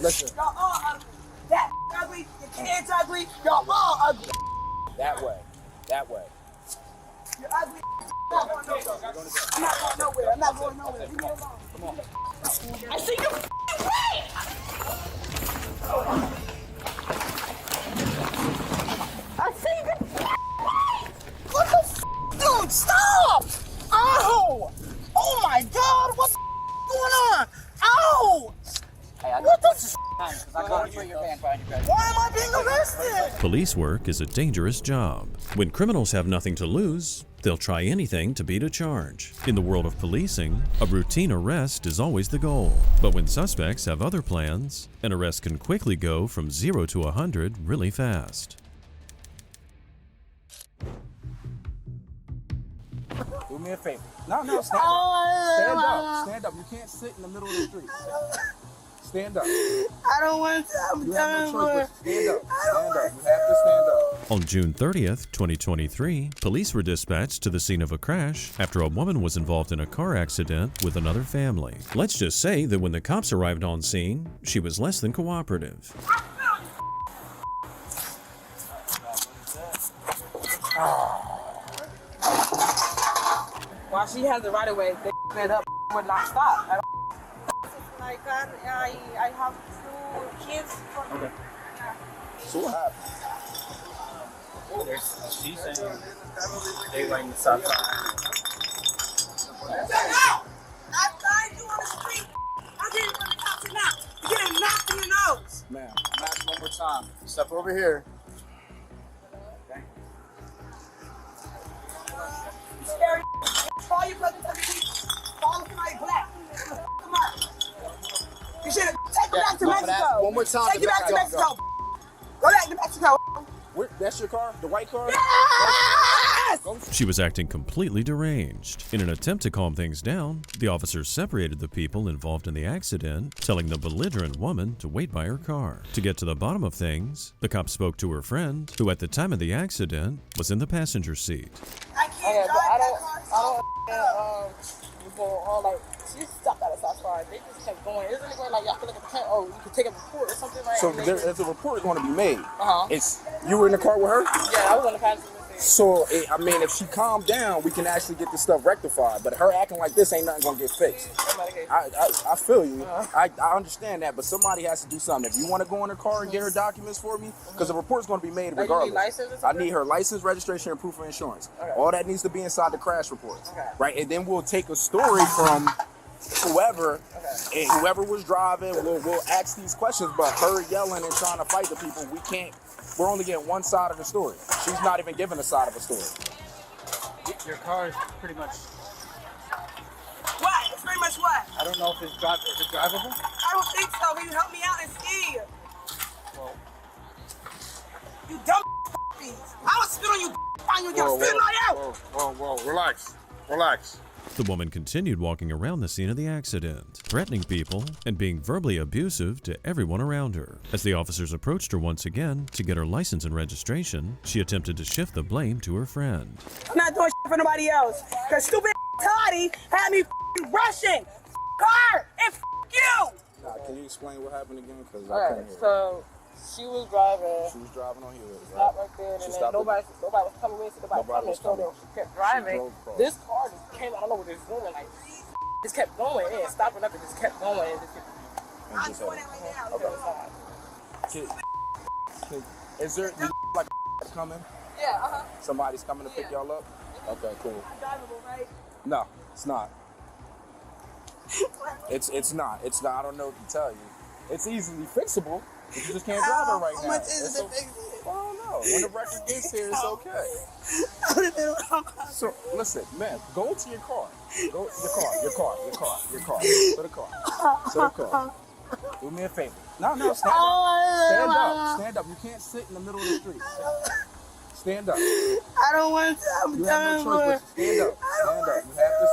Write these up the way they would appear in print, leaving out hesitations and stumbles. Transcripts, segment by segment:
Listen. Y'all all ugly. That ugly. Your kids ugly. Y'all all ugly. That way. That way. You're ugly. I'm not going nowhere. I'm not going nowhere. Leave me alone. Come on. I see you right. I see you right. What the dude? Stop! Ow! Oh my God! What's going on? Ow! Hey, What the I got your pants behind your back. Why am I being arrested? Police work is a dangerous job. When criminals have nothing to lose, they'll try anything to beat a charge. In the world of policing, a routine arrest is always the goal. But when suspects have other plans, an arrest can quickly go from 0 to 100 really fast. Do me a favor. No, stand up. Stand up. Stand up. You can't sit in the middle of the street. Stand up. I don't want to. You have no choice but to stand up. Stand up. You have to stand up. On June 30th, 2023, police were dispatched to the scene of a crash after a woman was involved in a car accident with another family. Let's just say that when the cops arrived on scene, she was less than cooperative. While she has the right of way, they sped up would not stop. Like I have 2 kids. Okay. So what happened? She's saying they were in the south side. I find you on the street. I didn't want to talk to you now. You're getting knocked in your nose. Ma'am, I'm asking one more time. Step over here. You scary. Call your brother to the people. Call somebody black. Come on. You should have taken back to Mexico. One more time. Take you back to Mexico. Go back to Mexico. That's your car? The white car? Yes! She was acting completely deranged. In an attempt to calm things down, the officers separated the people involved in the accident, telling the belligerent woman to wait by her car. To get to the bottom of things, the cop spoke to her friend, who at the time of the accident was in the passenger seat. I can't drive that car. Go on like she stopped at a stop sign. They just kept going. Isn't it going like y'all feel like you can take a report or something like So that? there's a report going to be made. Uh-huh. It's you were in the car with her? Yeah, I was on the passenger seat. So I mean, if she calmed down, we can actually get this stuff rectified. But her acting like this ain't nothing gonna get fixed. I feel you. I understand that, but somebody has to do something. If you want to go in her car and get her documents for me, because the report's going to be made regardless. You need license or I something? need her license, registration, and proof of insurance. Okay. All that needs to be inside the crash report, Okay. right? And then we'll take a story from whoever, and whoever was driving. We'll ask these questions, but her yelling and trying to fight the people, we can't. We're only getting one side of the story. She's not even giving a side of the story. Your car is pretty much. What? It's pretty much what? I don't know if it's drivable. I don't think so. Can you help me out and see? Well, You dumb beans. I would spit on you and you get spit right out. Whoa, relax. The woman continued walking around the scene of the accident, threatening people and being verbally abusive to everyone around her. As the officers approached her once again to get her license and registration, she attempted to shift the blame to her friend. I'm not doing shit for nobody else. Cause stupid Toddy had me rushing car and you. Nah, can you explain what happened again? Because I Alright, couldn't hear. so she was driving. She was driving on here. Stopped right there, and She then stopped nobody was coming with, so nobody Nobody coming, was so coming. she kept driving. drove across. This car just came, I don't know what it's doing, like, just kept going, and stopping up, and just kept going, and just kept And I'm just doing had it it. right now. Okay. Is there like a coming? Yeah, uh-huh. Somebody's coming to pick y'all up? Okay, cool. Drivable, right? No, it's not. It's not. I don't know what to tell you. It's easily fixable, but you just can't drive it right How now. much is It's it to okay. fix it? I don't know. When the record gets here, it's okay. So listen, man, go to your car. Go to your car. To the car. Do me a favor. No, stand up. You can't sit in the middle of the street. Stand up. I don't want to. You have no choice but to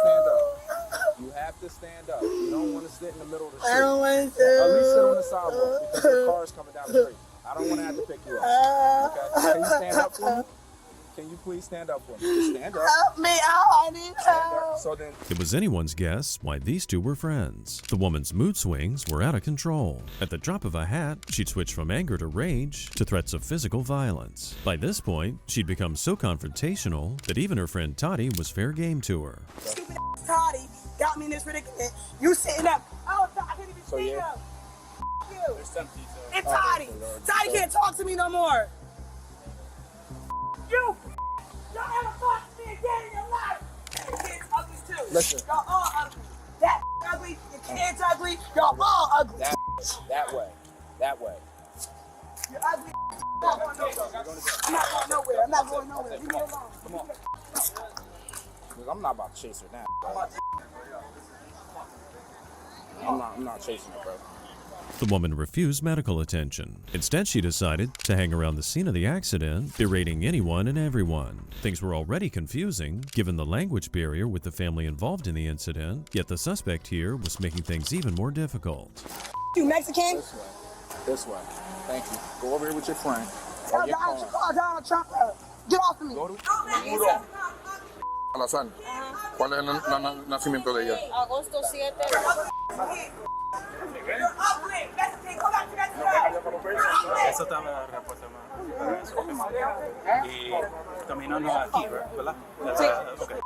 stand up. You have to stand up. You don't want to sit in the middle of the street. I don't want to. At least sit on the sidewalk because your car is coming down the street. I don't want to have to pick you up. Okay? Can you stand up for me? can you please stand up for me? Stand up. Help me out. I need Stand help. up. So then, It was anyone's guess why these two were friends. The woman's mood swings were out of control. At the drop of a hat, she'd switch from anger to rage to threats of physical violence. By this point, she'd become so confrontational that even her friend Toddy was fair game to her. Stupid ass Toddy got me in this predicament. You sitting up. Oh, I can't even So, see yeah. him. You. There's empty, so. And Toddy. Toddy can't talk to me no more. You. Don't ever talk to me again in your life. Your kids ugly too. Listen. Y'all all ugly. That ugly. Your kids ugly. Y'all all ugly. that way. That way. You're ugly. I'm not going nowhere. I'm not going nowhere. Leave me alone. Come on. Look, I'm not about to chase her now. I'm not chasing her, bro. The woman refused medical attention. Instead, she decided to hang around the scene of the accident, berating anyone and everyone. Things were already confusing, given the language barrier with the family involved in the incident, yet the suspect here was making things even more difficult. You Mexican? This way. Thank you. Go over here with your friend. Tell Donald Trump. Get off of me. Alazán. ¿Cuál es el nacimiento de ella? Agosto 7. You're ugly. Mexican. Go back to that side. Eso está en la respuesta más. Y caminando aquí, ¿verdad? Sí. Okay.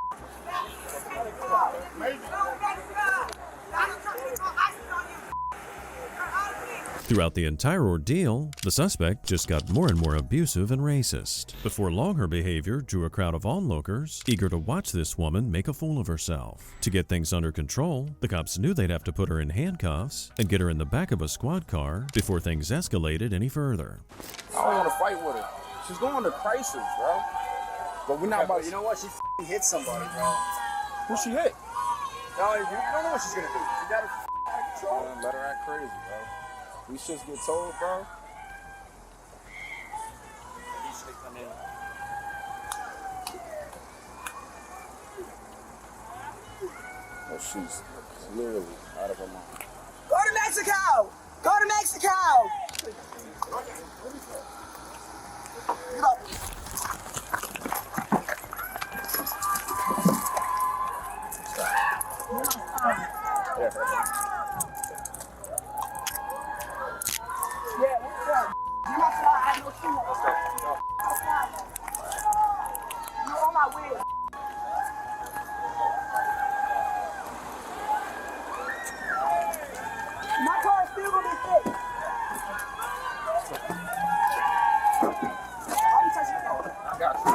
Throughout the entire ordeal, the suspect just got more and more abusive and racist. Before long, her behavior drew a crowd of onlookers eager to watch this woman make a fool of herself. To get things under control, the cops knew they'd have to put her in handcuffs and get her in the back of a squad car before things escalated any further. I don't want to fight with her. She's going to crisis, bro. But we're not about to. You know what? She hit somebody, bro. Who she hit? No, you don't know what she's gonna do. You gotta out of control. Man, let her act crazy, bro. We just get told, bro. Usually come in. Oh, she's clearly out of her mind. Go to Mexico. Go to Mexico. Get up. Yeah, what's up? You must not have no shoes. You on my way. My car is still gonna be fixed. Why you touching the car? I got you.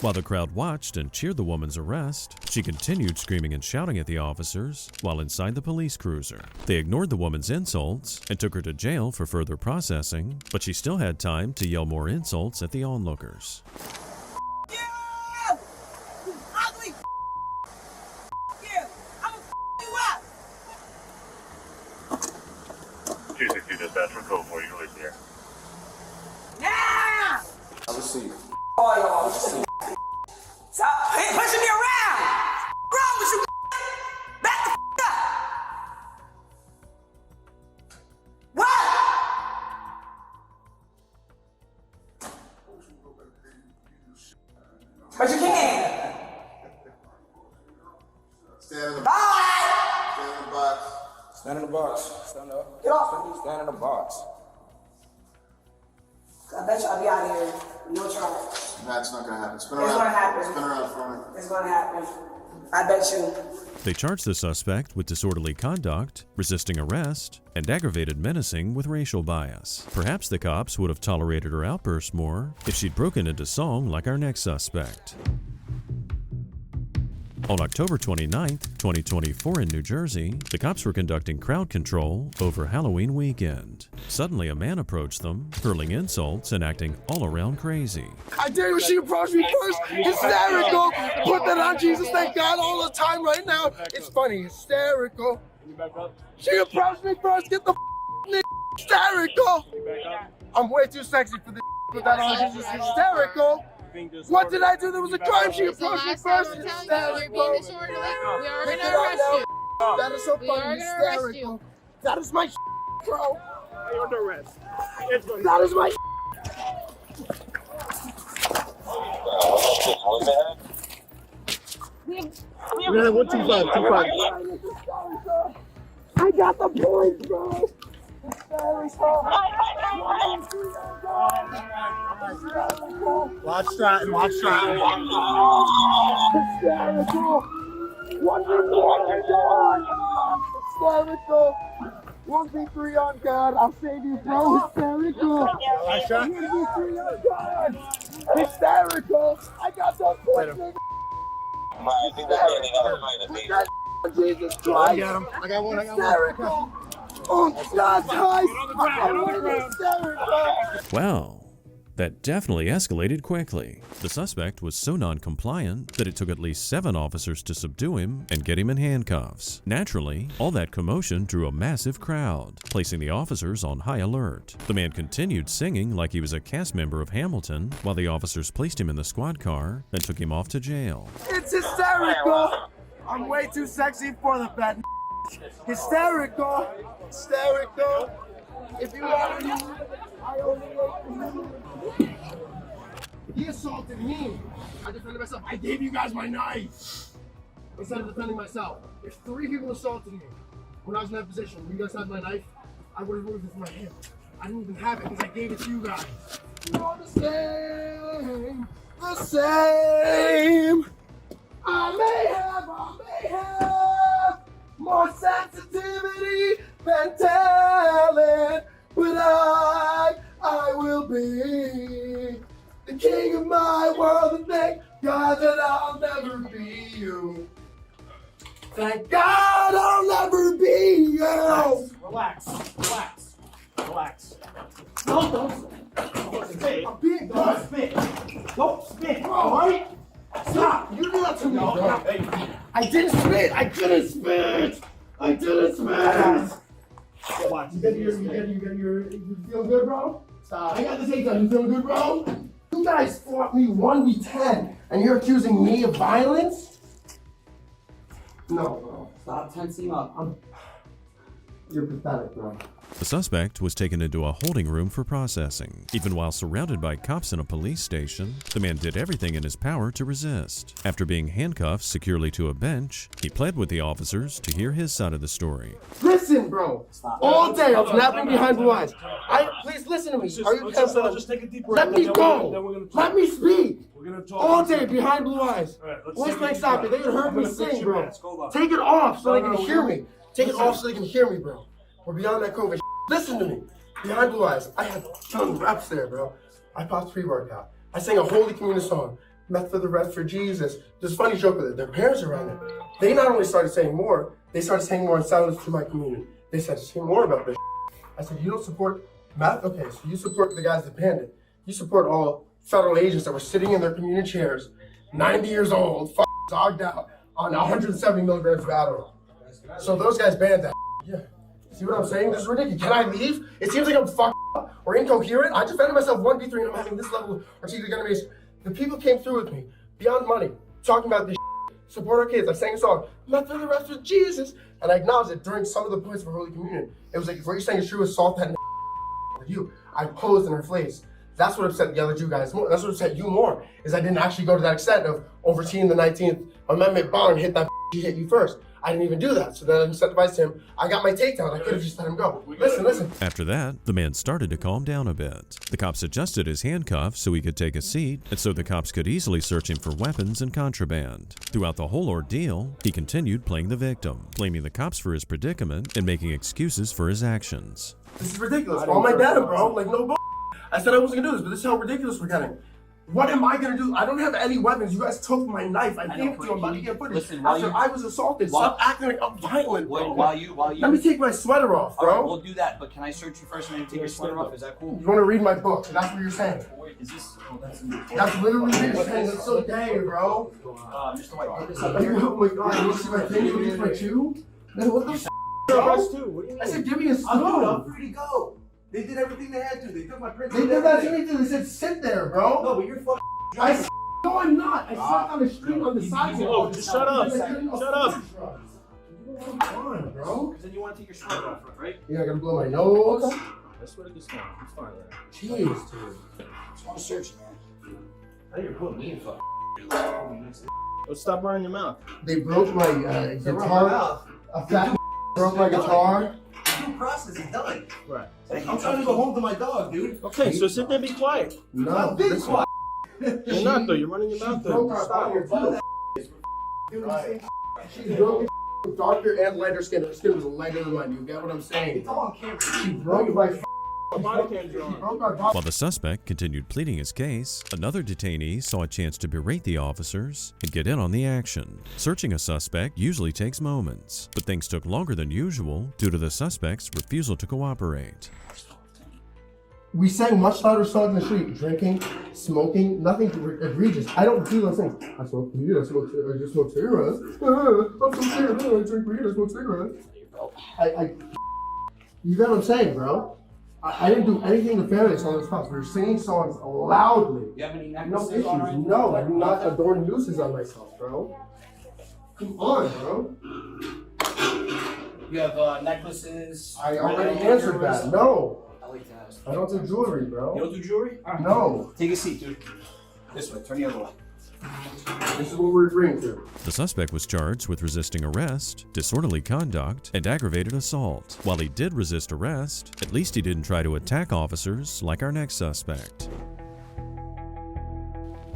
While the crowd watched and cheered the woman's arrest, she continued screaming and shouting at the officers while inside the police cruiser. They ignored the woman's insults and took her to jail for further processing, but she still had time to yell more insults at the onlookers. You! You ugly! You! I'm gonna you up! 260 dispatch for code 4, you can leave here. Now! Have a seat. All y'all. Stop pushing me around! Wrong with you? Back the up! What? But you can't. Stand in the Bye! stand in the box. Stand in the box. Stand up. Get off. Stand in the box. I bet you I'll be out of here. No charge. That's not gonna happen. Spin It's around. gonna happen. Spin around for me. It's gonna happen. I bet you. They charged the suspect with disorderly conduct, resisting arrest, and aggravated menacing with racial bias. Perhaps the cops would have tolerated her outburst more if she'd broken into song like our next suspect. On October 29, 2024 in New Jersey, the cops were conducting crowd control over Halloween weekend. Suddenly, a man approached them, hurling insults and acting all around crazy. I dare you, she approached me first, hysterical, put that on Jesus, thank God, all the time right now. It's funny, hysterical. She approached me first, get the hysterical. I'm way too sexy for this, put that on Jesus, hysterical. What did I do? There was a crime, she approached me first, hysterical. You're being disorderly. We are Pick going it to up arrest now. you. That is so We are funny, gonna arrest hysterical. That is my bro. You're under arrest. That is my We're gonna have 125. I got the points, bro. Watch Stratton, watch Stratton. Hysterical. 1v3 hysterical. 1v3 on God. I'll save you, bro. Hysterical. 1v3 on God. Hysterical. I got those points. Jesus Christ. I got him. I got one. Hysterical. Oh, God, guys. Hysterical. Well, that definitely escalated quickly. The suspect was so non-compliant that it took at least 7 officers to subdue him and get him in handcuffs. Naturally, all that commotion drew a massive crowd, placing the officers on high alert. The man continued singing like he was a cast member of Hamilton while the officers placed him in the squad car and took him off to jail. It's hysterical. I'm way too sexy for the bed. Hysterical. Hysterical. If you want to, I only wait. He assaulted me. I defended myself. I gave you guys my knife instead of defending myself. If 3 people assaulted me when I was in that position, you guys had my knife, I would have removed it from my hand. I didn't even have it because I gave it to you guys. You're the same. The same. I may have more sensitivity than talent, but I will be the king of my world, and thank God that I'll never be you. Thank God I'll never be you. Relax. Don't spit. I'm being good. Don't spit, alright? Stop! You do that to me, bro. I didn't spit. I couldn't spit. Watch. You feel good, bro? Stop. I got the takedown. You feel good, bro? You guys fought me 1v10, and you're accusing me of violence? No, bro. Stop tensing up. You're pathetic, bro. The suspect was taken into a holding room for processing. Even while surrounded by cops in a police station, the man did everything in his power to resist. After being handcuffed securely to a bench, he pled with the officers to hear his side of the story. Listen, bro. All day I was napping behind blue eyes. Please listen to me. Are you careful? Just take a deep breath. Let me go. Let me speak. We're gonna talk. All day behind blue eyes. Voice like soccer. They heard me sing, bro. Take it off so they can hear me. Take it off so they can hear me, bro. We're beyond that COVID. Listen to me. Behind blue eyes, I had ton reps there, bro. I popped pre-workout. I sang a Holy Communion song. Meth for the rest for Jesus. There's a funny joke with it. Their parents are around it. They not only started saying more, they started saying more in silence to my communion. They said, say more about this. I said, you don't support meth? Okay, so you support the guys that banned it. You support all federal agents that were sitting in their communion chairs, 90 years old, dogged out on 170 milligrams of Adderall. So those guys banned that. Yeah. See what I'm saying? This is ridiculous. Can I leave? It seems like I'm fucked up or incoherent. I defended myself 1v3 and I'm having this level of artistic enemies. The people came through with me, beyond money, talking about this support our kids. I sang a song, not for the rest of Jesus. And I acknowledged it during some of the points of Holy Communion. It was like, if what you're saying is true, assault that with you. I posed in her face. That's what upset the other two guys more. That's what upset you more, is I didn't actually go to that extent of overseeing the 19th Amendment bar and hit that he hit you first. I didn't even do that. So then I incentivized him. I got my takedown. I could have just let him go. Listen. After that, the man started to calm down a bit. The cops adjusted his handcuffs so he could take a seat, and so the cops could easily search him for weapons and contraband. Throughout the whole ordeal, he continued playing the victim, blaming the cops for his predicament and making excuses for his actions. This is ridiculous. All my data, bro. Like, no bull. I said I wasn't gonna do this, but this is how ridiculous we're getting. What am I gonna do? I don't have any weapons. You guys took my knife. I gave it to you. I'm about to get footage. Listen, after I was assaulted. Stop acting like I'm violent, bro. While you. Let me take my sweater off, bro. All right, we'll do that. But can I search you first and then take your sweater off? Is that cool? You want to read my book? That's what you're saying. Is this? That's literally what you're saying. It's so gay, bro. Mr. White, put this up here. Oh my god, you see my thing? You need my chew? Man, what the f***, bro? I said, give me a spoon. I'm free to go. They did everything they had to. They took my prints. They did that to me too. They said, sit there, bro. No, but you're fucking. No, I'm not. I sat on the street on the sidewalk. Just shut up. Shut up. Come on, bro. Because then you want to take your sweater off, right? Yeah, I gotta blow my nose. I swear to this man. It's fine. Jeez, dude. Just want to search, man. Stop running your mouth. They broke my guitar. A fat broke my guitar. Due process is done. Right. I'm trying to go home to my dog, dude. Okay, so sit there and be quiet. No, Be listen. quiet. You're not though. You're running your mouth though. Stop. She broke with darker and lighter skin. Her skin was lighter than mine. You get what I'm saying? It's all on camera. She broke my Body cams are on. broke my body. While the suspect continued pleading his case, another detainee saw a chance to berate the officers and get in on the action. Searching a suspect usually takes moments, but things took longer than usual due to the suspect's refusal to cooperate. We sang much louder songs in the street, drinking, smoking, nothing egregious. I don't do those things. I smoke weed, I just smoke cigarettes. I'm so scared, I drink weed, I smoke cigarettes. You get what I'm saying, bro? I didn't do anything nefarious on this house. We were singing songs loudly. You have any No necklaces issues. on right now? No, I do not adorn nooses on myself, bro. Come on, bro. You have necklaces. I already answered that. No. I like to ask. I don't do jewelry, You bro. don't do jewelry? All right. No. Take a seat, dude. This way. Turn the other way. This is what we're agreeing to. The suspect was charged with resisting arrest, disorderly conduct, and aggravated assault. While he did resist arrest, at least he didn't try to attack officers like our next suspect.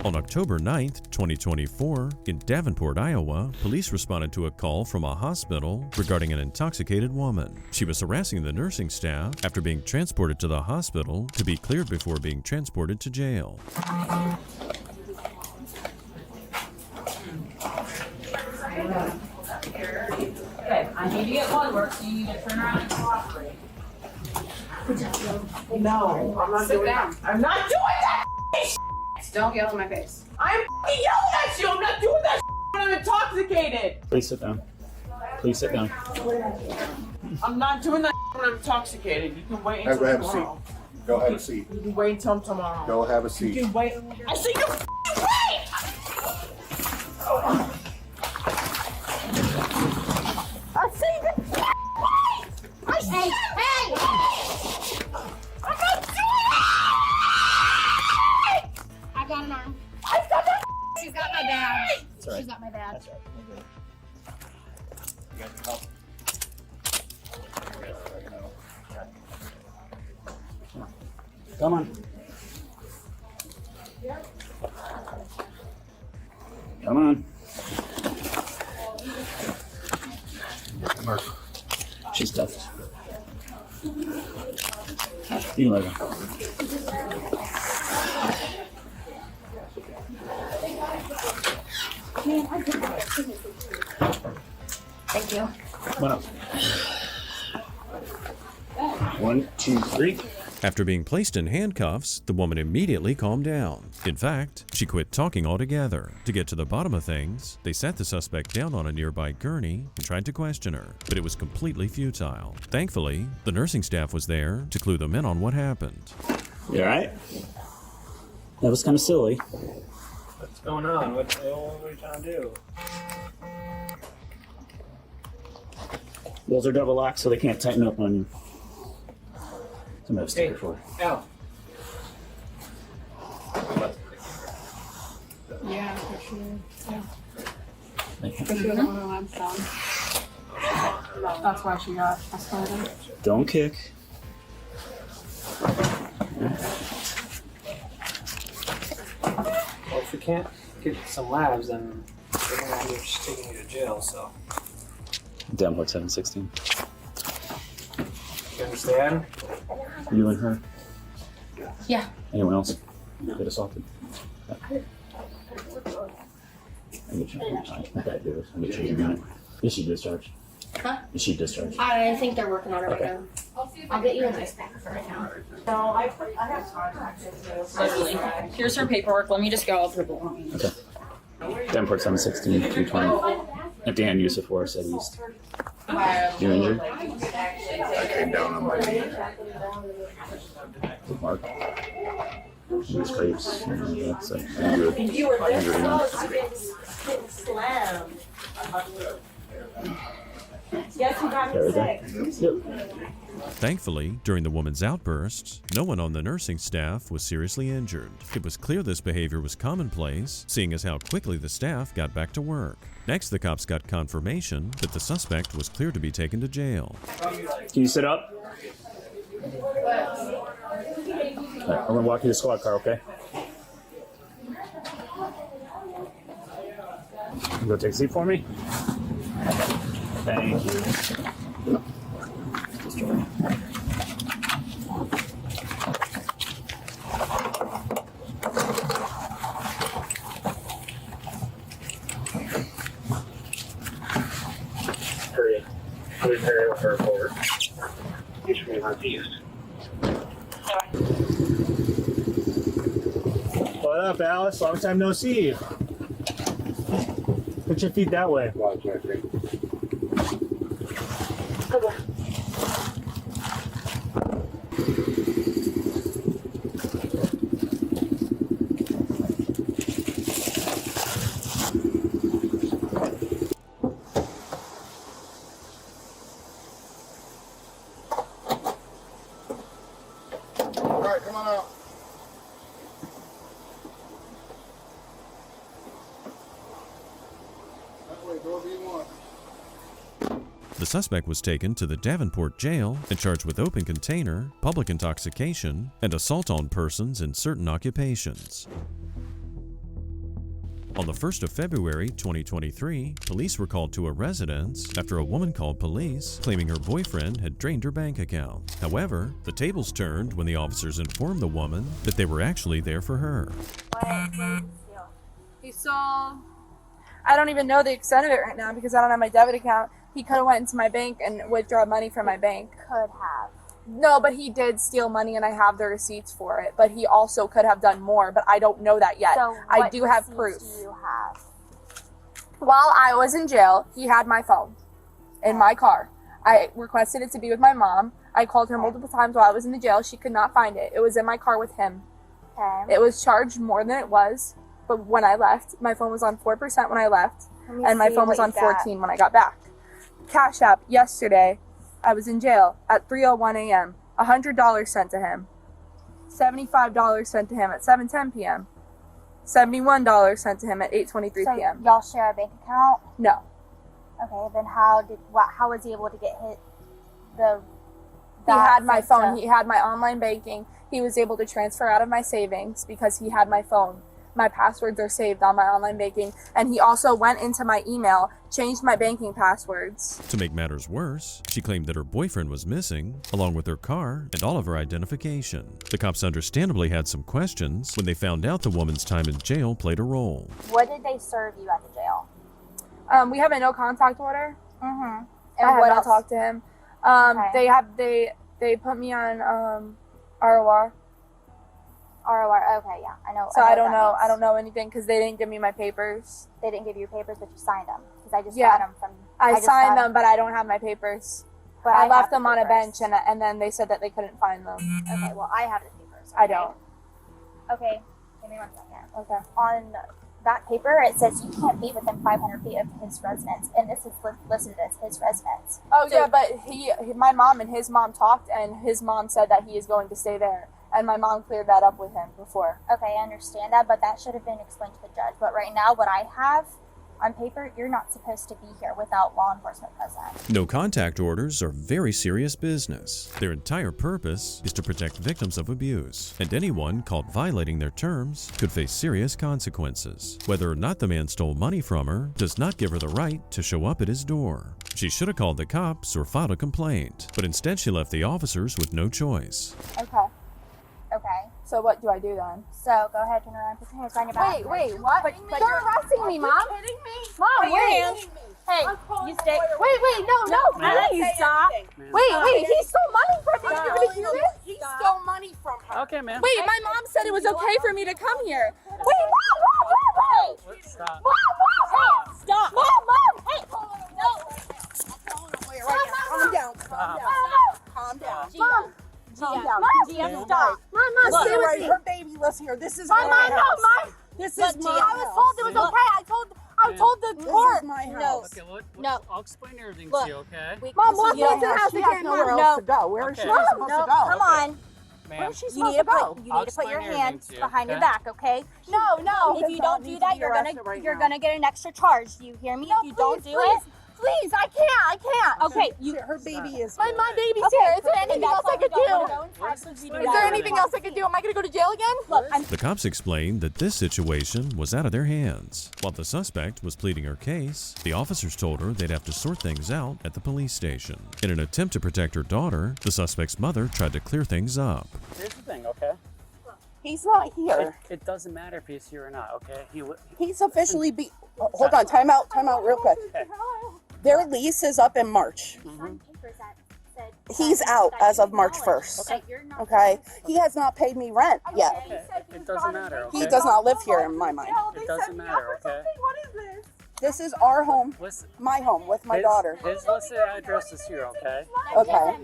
On October 9th, 2024, in Davenport, Iowa, police responded to a call from a hospital regarding an intoxicated woman. She was harassing the nursing staff after being transported to the hospital to be cleared before being transported to jail. Okay, I need to get blood work, so you need to turn around and cooperate. No, I'm not doing that. I'm not doing that. Don't yell in my face. I'm yelling at you. I'm not doing that when I'm intoxicated. Please sit down. Please sit down. I'm not doing that when I'm intoxicated. You can wait Have until a seat. tomorrow. Go have a seat. You can wait until tomorrow. Go have a You seat. can wait. I said you wait. I said you wait. I said hey. I'm not doing it. I got an arm. I said that. She's got my dad. right. She's got my dad. That's right. You guys can help. Come on. Come on. She's tough. You can let her. Thank you. One up. 1, 2, 3. After being placed in handcuffs, the woman immediately calmed down. In fact, she quit talking altogether. To get to the bottom of things, they sat the suspect down on a nearby gurney and tried to question her, but it was completely futile. Thankfully, the nursing staff was there to clue them in on what happened. You alright? That was kind of silly. What's going on? What are you trying to do? Those are double locked, so they can't tighten up on you. Somebody have a sticker for it. Al. Yeah, for sure. Yeah. Thank you. But she doesn't want her legs down. That's why she got escorted. Don't kick. Well, if we can't get some labs, then they're gonna end up just taking you to jail. So Davenport 716. you understand? You and her. Yeah. Anyone else get assaulted? Yeah. I get you. I gotta do this. I get you in a minute. Is she discharged? Huh? Is she discharged? I think they're working on it right now. I'll get you a nice pack for right now. No, I have contacts. Literally. Here's her paperwork. Let me just go over the Okay. Davenport 716, 320. At the end, use of force at east. You injured? I came down on my knee. Good mark. These crepes. That's injured. You were this Injured enough. close to getting slammed. Guess who got me sick? Thankfully, during the woman's outbursts, no one on the nursing staff was seriously injured. It was clear this behavior was commonplace, seeing as how quickly the staff got back to work. Next, the cops got confirmation that the suspect was cleared to be taken to jail. Can you sit up? I'm gonna walk you to the squad car, okay? You go take a seat for me. Thank you. Hurry her forward. What up, Alice? Long time no see. Put your feet that way. All right, come on out. That way, door B1. The suspect was taken to the Davenport jail and charged with open container, public intoxication, and assault on persons in certain occupations. On the 1st of February 2023, police were called to a residence after a woman called police claiming her boyfriend had drained her bank account. However, the tables turned when the officers informed the woman that they were actually there for her. He saw, I don't even know the extent of it right now because I don't have my debit account. He could have went into my bank and withdrawn money from my bank. Could have. No, but he did steal money and I have the receipts for it. But he also could have done more, but I don't know that yet. So I do have proof. Do you have? While I was in jail, he had my phone in my car. I requested it to be with my mom. I called her multiple times while I was in the jail. She could not find it. It was in my car with him. Okay. It was charged more than it was, but when I left, my phone was on 4% when I left, and my phone was on 14 when I got back. Cash App yesterday, I was in jail at 3:01 a.m. $100 sent to him. $75 sent to him at 7:10 p.m. $71 sent to him at 8:23 p.m. Y'all share a bank account? No. Okay, then how was he able to get hit? He had my phone. He had my online banking. He was able to transfer out of my savings because he had my phone. My passwords are saved on my online banking, and he also went into my email, changed my banking passwords. To make matters worse, she claimed that her boyfriend was missing, along with her car and all of her identification. The cops understandably had some questions when they found out the woman's time in jail played a role. What did they serve you at the jail? We have a no contact order. Mm-hmm. And what else? Talk to him. Okay. They put me on ROR. ROR. Okay, yeah, I know. So I don't know anything because they didn't give me my papers. They didn't give you your papers, but you signed them because I just Yeah. got them from. I signed them, but I don't have my papers. But I left them on a bench, and then they said that they couldn't find them. Okay, well I have the papers. I don't. Okay, give me 1 second. Okay. On that paper, it says you can't be within 500 feet of his residence, and this is listed as his residence. Oh yeah, but my mom and his mom talked, and his mom said that he is going to stay there. And my mom cleared that up with him before. Okay, I understand that, but that should have been explained to the judge. But right now, what I have on paper, you're not supposed to be here without law enforcement present. No contact orders are very serious business. Their entire purpose is to protect victims of abuse, and anyone caught violating their terms could face serious consequences. Whether or not the man stole money from her does not give her the right to show up at his door. She should have called the cops or filed a complaint, but instead she left the officers with no choice. Okay. Okay. So what do I do then? So go ahead, turn around, put your hands on your back. Wait, what? You're arresting me, Mom. Are you kidding me? Mom, Put your wait. hands. Hey, you stay. Wait, no, please stop. Wait, he stole money from me. Did you hear this? He stole money from her. Okay, man. Wait, my mom said it was okay for me to come here. Wait, Mom. Stop. Mom. Stop. Mom. Hey. No. Calm down. Calm down. Mom. Calm down. Mom, stop. Mom, Look, stay with me. her baby was here. This is Mom, my no, house. Mom. This But is my I was told it was okay. I Mom told the court. My No. house. Okay, No. I'll explain everything Look. to you, okay? Mom, what Yeah, needs to have she to has get nowhere mom? else to go. Where is Okay. she supposed No, to go? come on. Ma'am, She's You need supposed to to go. put you I'll need to put your explain everything hands to you, behind your okay? back, okay? No. If you don't do that, you're gonna get an extra charge. Do you hear me? If you don't do it, Please, I can't. okay. Her baby is. My baby's Okay, here. Is there and anything that's else why I we could don't do? wanna go inside, because we do Is that there every anything day. else I could do? Am I gonna go to jail again? Look, I'm The cops explained that this situation was out of their hands. While the suspect was pleading her case, the officers told her they'd have to sort things out at the police station. In an attempt to protect her daughter, the suspect's mother tried to clear things up. here's the thing, okay? He's not here. It doesn't matter if he's here or not, okay? He's officially hold on, time out real quick. Their lease is up in March. He's out as of March 1st. Okay? He has not paid me rent yet. Okay, it doesn't matter, okay? He does not live here in my mind. It doesn't matter, okay? What is this? This is our home, Listen, my home with my his- daughter. His listed address is here, okay? Okay.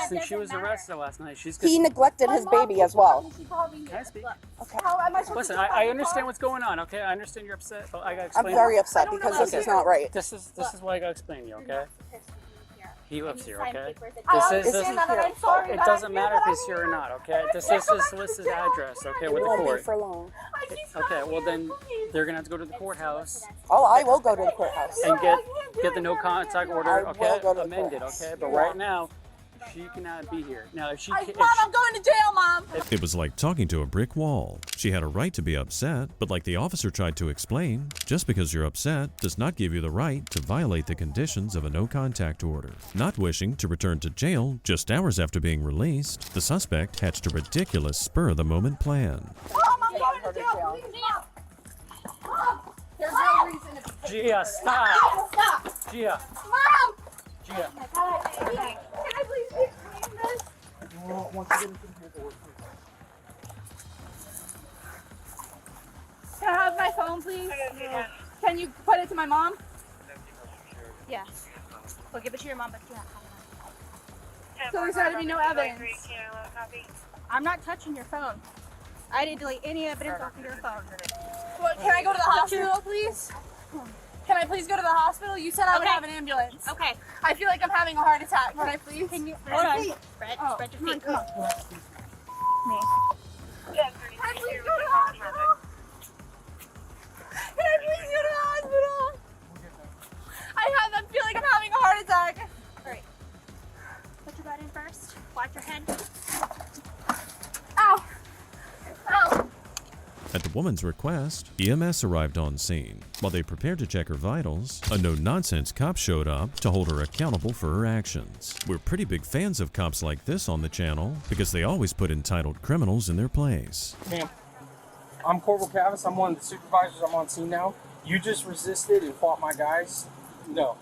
Since she was arrested last night, she's He neglected his baby as well. Can I speak? Okay. How am I supposed Listen, to I understand what's going on, okay? I understand you're upset, but I gotta I'm explain. very upset because this is not right. This is why I gotta explain to you, okay? He lives here, okay? I This understand that, and I'm sorry. It that doesn't I matter feel if that he's here or not, okay? This is his listed address, okay, It with the won't be court. for long. Okay, well then they're gonna have to go to the courthouse Oh, I will go to the courthouse. and get the no contact order, I will okay, go to the amended, courthouse. okay? But right now, she cannot be here. Now, if she Mom, if I'm going to jail, Mom. It was like talking to a brick wall. She had a right to be upset, but like the officer tried to explain, just because you're upset does not give you the right to violate the conditions of a no-contact order. Not wishing to return to jail just hours after being released, the suspect hatched a ridiculous spur-of-the-moment plan. Mom, I'm going to jail. Please, Mom. There's no reason to. Gia, stop! Stop. Gia, Mom. Gia. Can I please explain this? Can I have my phone, please? Can you put it to my mom? yeah. We'll give it to your mom, but you have So there's got to be no evidence. I'm not touching your phone. I didn't delete any evidence off of your phone. What, can I go to the hospital, please? Can I please go to the hospital? You said I would Okay. have an ambulance. Okay. I feel like I'm having a heart attack. Can I please? Can you Hold on. spread Oh, your come on, feet? come on. Me. Can I please go to the hospital? Can I please go to the hospital? I feel like I'm having a heart attack. Alright. Put your butt in first. Watch your head. Ow. Ow. At the woman's request, EMS arrived on scene. While they prepared to check her vitals, a no-nonsense cop showed up to hold her accountable for her actions. We're pretty big fans of cops like this on the channel because they always put entitled criminals in their place. Ma'am, I'm Corporal Cavis. I'm one of the supervisors. I'm on scene now. You just resisted and fought my guys. No.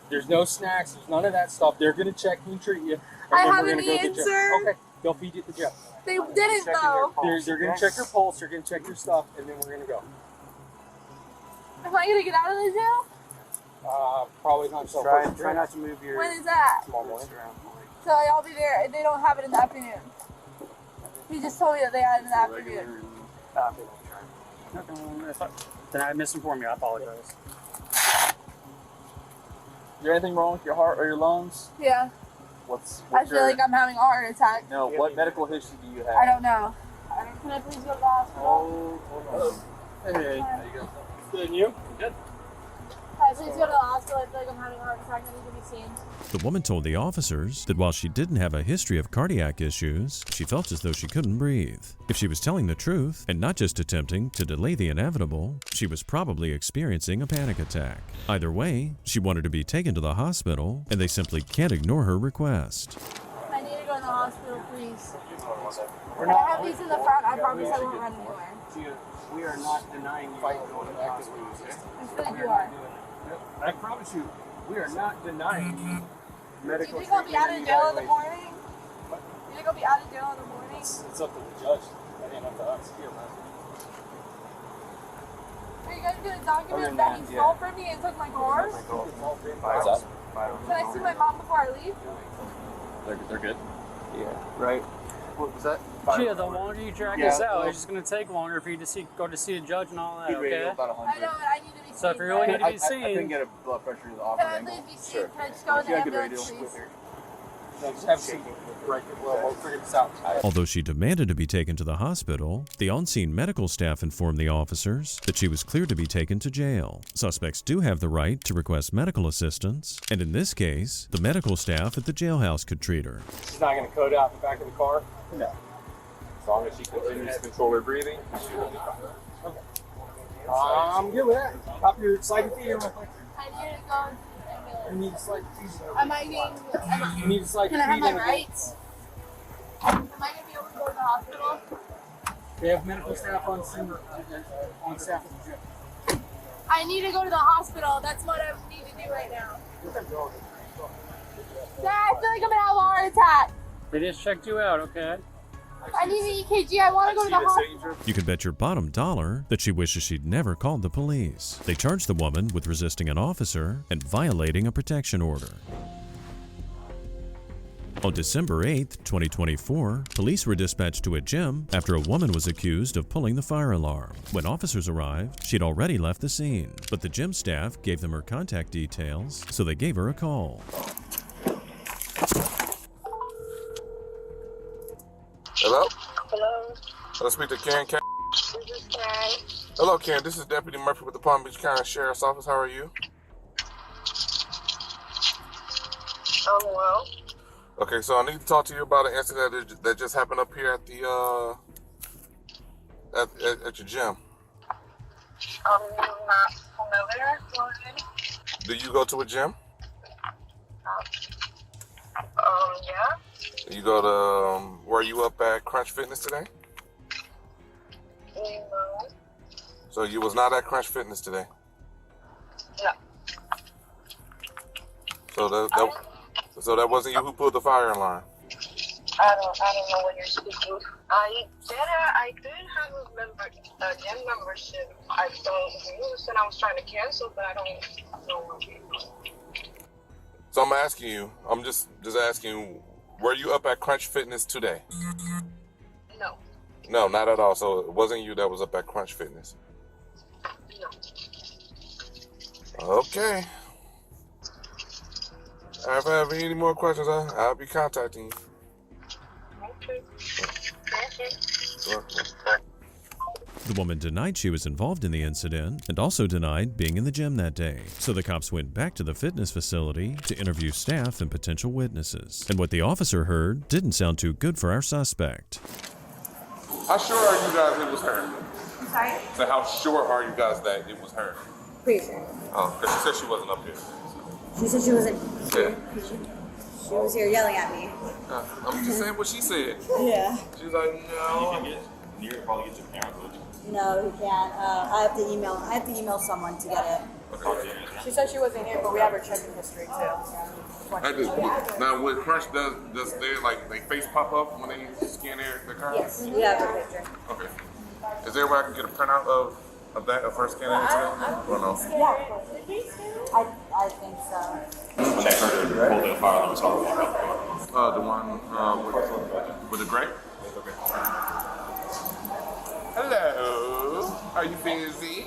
There's no snacks. There's none of that stuff. They're going to check you and treat you. And I then we're haven't gonna go eaten, get you. sir. Okay. They'll feed you at the jail. They didn't though. They're going to check your pulse. They're going to check your stuff. And then we're going to go. Am I gonna get out of the jail? Probably not so. Try not to move your... When is that? Tomorrow morning. So I'll be there. They don't have it in the afternoon. He just told me that they had it in the afternoon. Then I misinformed you. I apologize. Is there anything wrong with your heart or your lungs? Yeah. What's I feel like I'm having a heart attack. No, what medical history do you have? I don't know. Can I please go to the hospital? Oh, hold on. Hey, how you go? Good, and you? Good. Can I please go to the hospital? I feel like I'm having a heart attack. I need to be seen. The woman told the officers that while she didn't have a history of cardiac issues, she felt as though she couldn't breathe. If she was telling the truth and not just attempting to delay the inevitable, she was probably experiencing a panic attack. Either way, she wanted to be taken to the hospital, and they simply can't ignore her request. I need to go to the hospital, please. Can I have these in the front? I promise I won't run anywhere. We are not denying you going to actively resist. I feel like you are. I promise you, we are not denying you Do medical you think I'll be out of treatment jail or in the morning? Do you think I'll be out of jail in the morning? It's up to the judge. That ain't up to us here, man. Are you guys gonna document Other than that he that, stole from me and took my car? What's up? Can I see my mom before I leave? They're good. Yeah. Right. What was that? Gia, the longer you drag this out, it's just going to take longer for you to go to see a judge and all that, okay? I know, but I need to be So if you really need to be I couldn't seen, get a blood pressure to the Can I operating please angle. be seen? Sure. Can I just go in You the got good ambulance, radio? please? no, just have a seat. Right. We'll figure this out. Although she demanded to be taken to the hospital, the on-scene medical staff informed the officers that she was cleared to be taken to jail. Suspects do have the right to request medical assistance, and in this case, the medical staff at the jailhouse could treat her. She's not going to code out the back of the car. No. As long as she continues to control her breathing, she will be fine. Okay. I'm good with that. Pop your sliding feet in real quick. I need to go into the ambulance. You need to slide your feet in. Am I getting... You need to slide Can your I have feet my in. rights? Am I going to be able to go to the hospital? They have medical staff on scene, on staff at the gym. I need to go to the hospital. That's what I need to do right now. Dad, I feel like I'm going to have a heart attack. They just checked you out, okay? I need an EKG. I want to go to the hospital. You can bet your bottom dollar that she wishes she'd never called the police. They charged the woman with resisting an officer and violating a protection order. On December 8, 2024, police were dispatched to a gym after a woman was accused of pulling the fire alarm. When officers arrived, she'd already left the scene, but the gym staff gave them her contact details, so they gave her a call. Hello? Hello, Let's speak to Ken. this is Karen. Hello, Ken. This is Deputy Murphy with the Palm Beach County Sheriff's Office. How are you? Well. Okay, so I need to talk to you about an incident that just happened up here at the at your gym. I'm not familiar. Go ahead. Do you go to a gym? Yeah. You go to were you up at Crunch Fitness today? No. So you was not at Crunch Fitness today. No. So that wasn't you who pulled the fire alarm. I don't know what you're speaking. I did have a gym membership. I don't use, and I was trying to cancel, but I don't know what you're doing. So I'm asking you. I'm just asking you. Were you up at Crunch Fitness today? No. No, not at all. So it wasn't you that was up at Crunch Fitness. No. Okay. If I have any more questions, I'll be contacting you. Okay. Thank you. The woman denied she was involved in the incident and also denied being in the gym that day. So the cops went back to the fitness facility to interview staff and potential witnesses. And what the officer heard didn't sound too good for our suspect. How sure are you guys it was her? I'm sorry? So how sure are you guys that it was her? Pretty sure. Oh, because she said she wasn't up here. She said she wasn't. Yeah. She was here yelling at me. I'm just saying what she said. Yeah. She's like, no. You can probably get your parents with you. No, he can't. I have to email someone to get it. She said she wasn't here, but we have her checking history too. I do. Now, when Crunch does they face pop up when they scan their card? Yes, we have her picture. Okay. Is there a way I can get a printout of that, of her scanning it? Or no? Yeah. I think so. Check her to pull the fire alarm. It's all The one with the gray? Hello. Are you busy?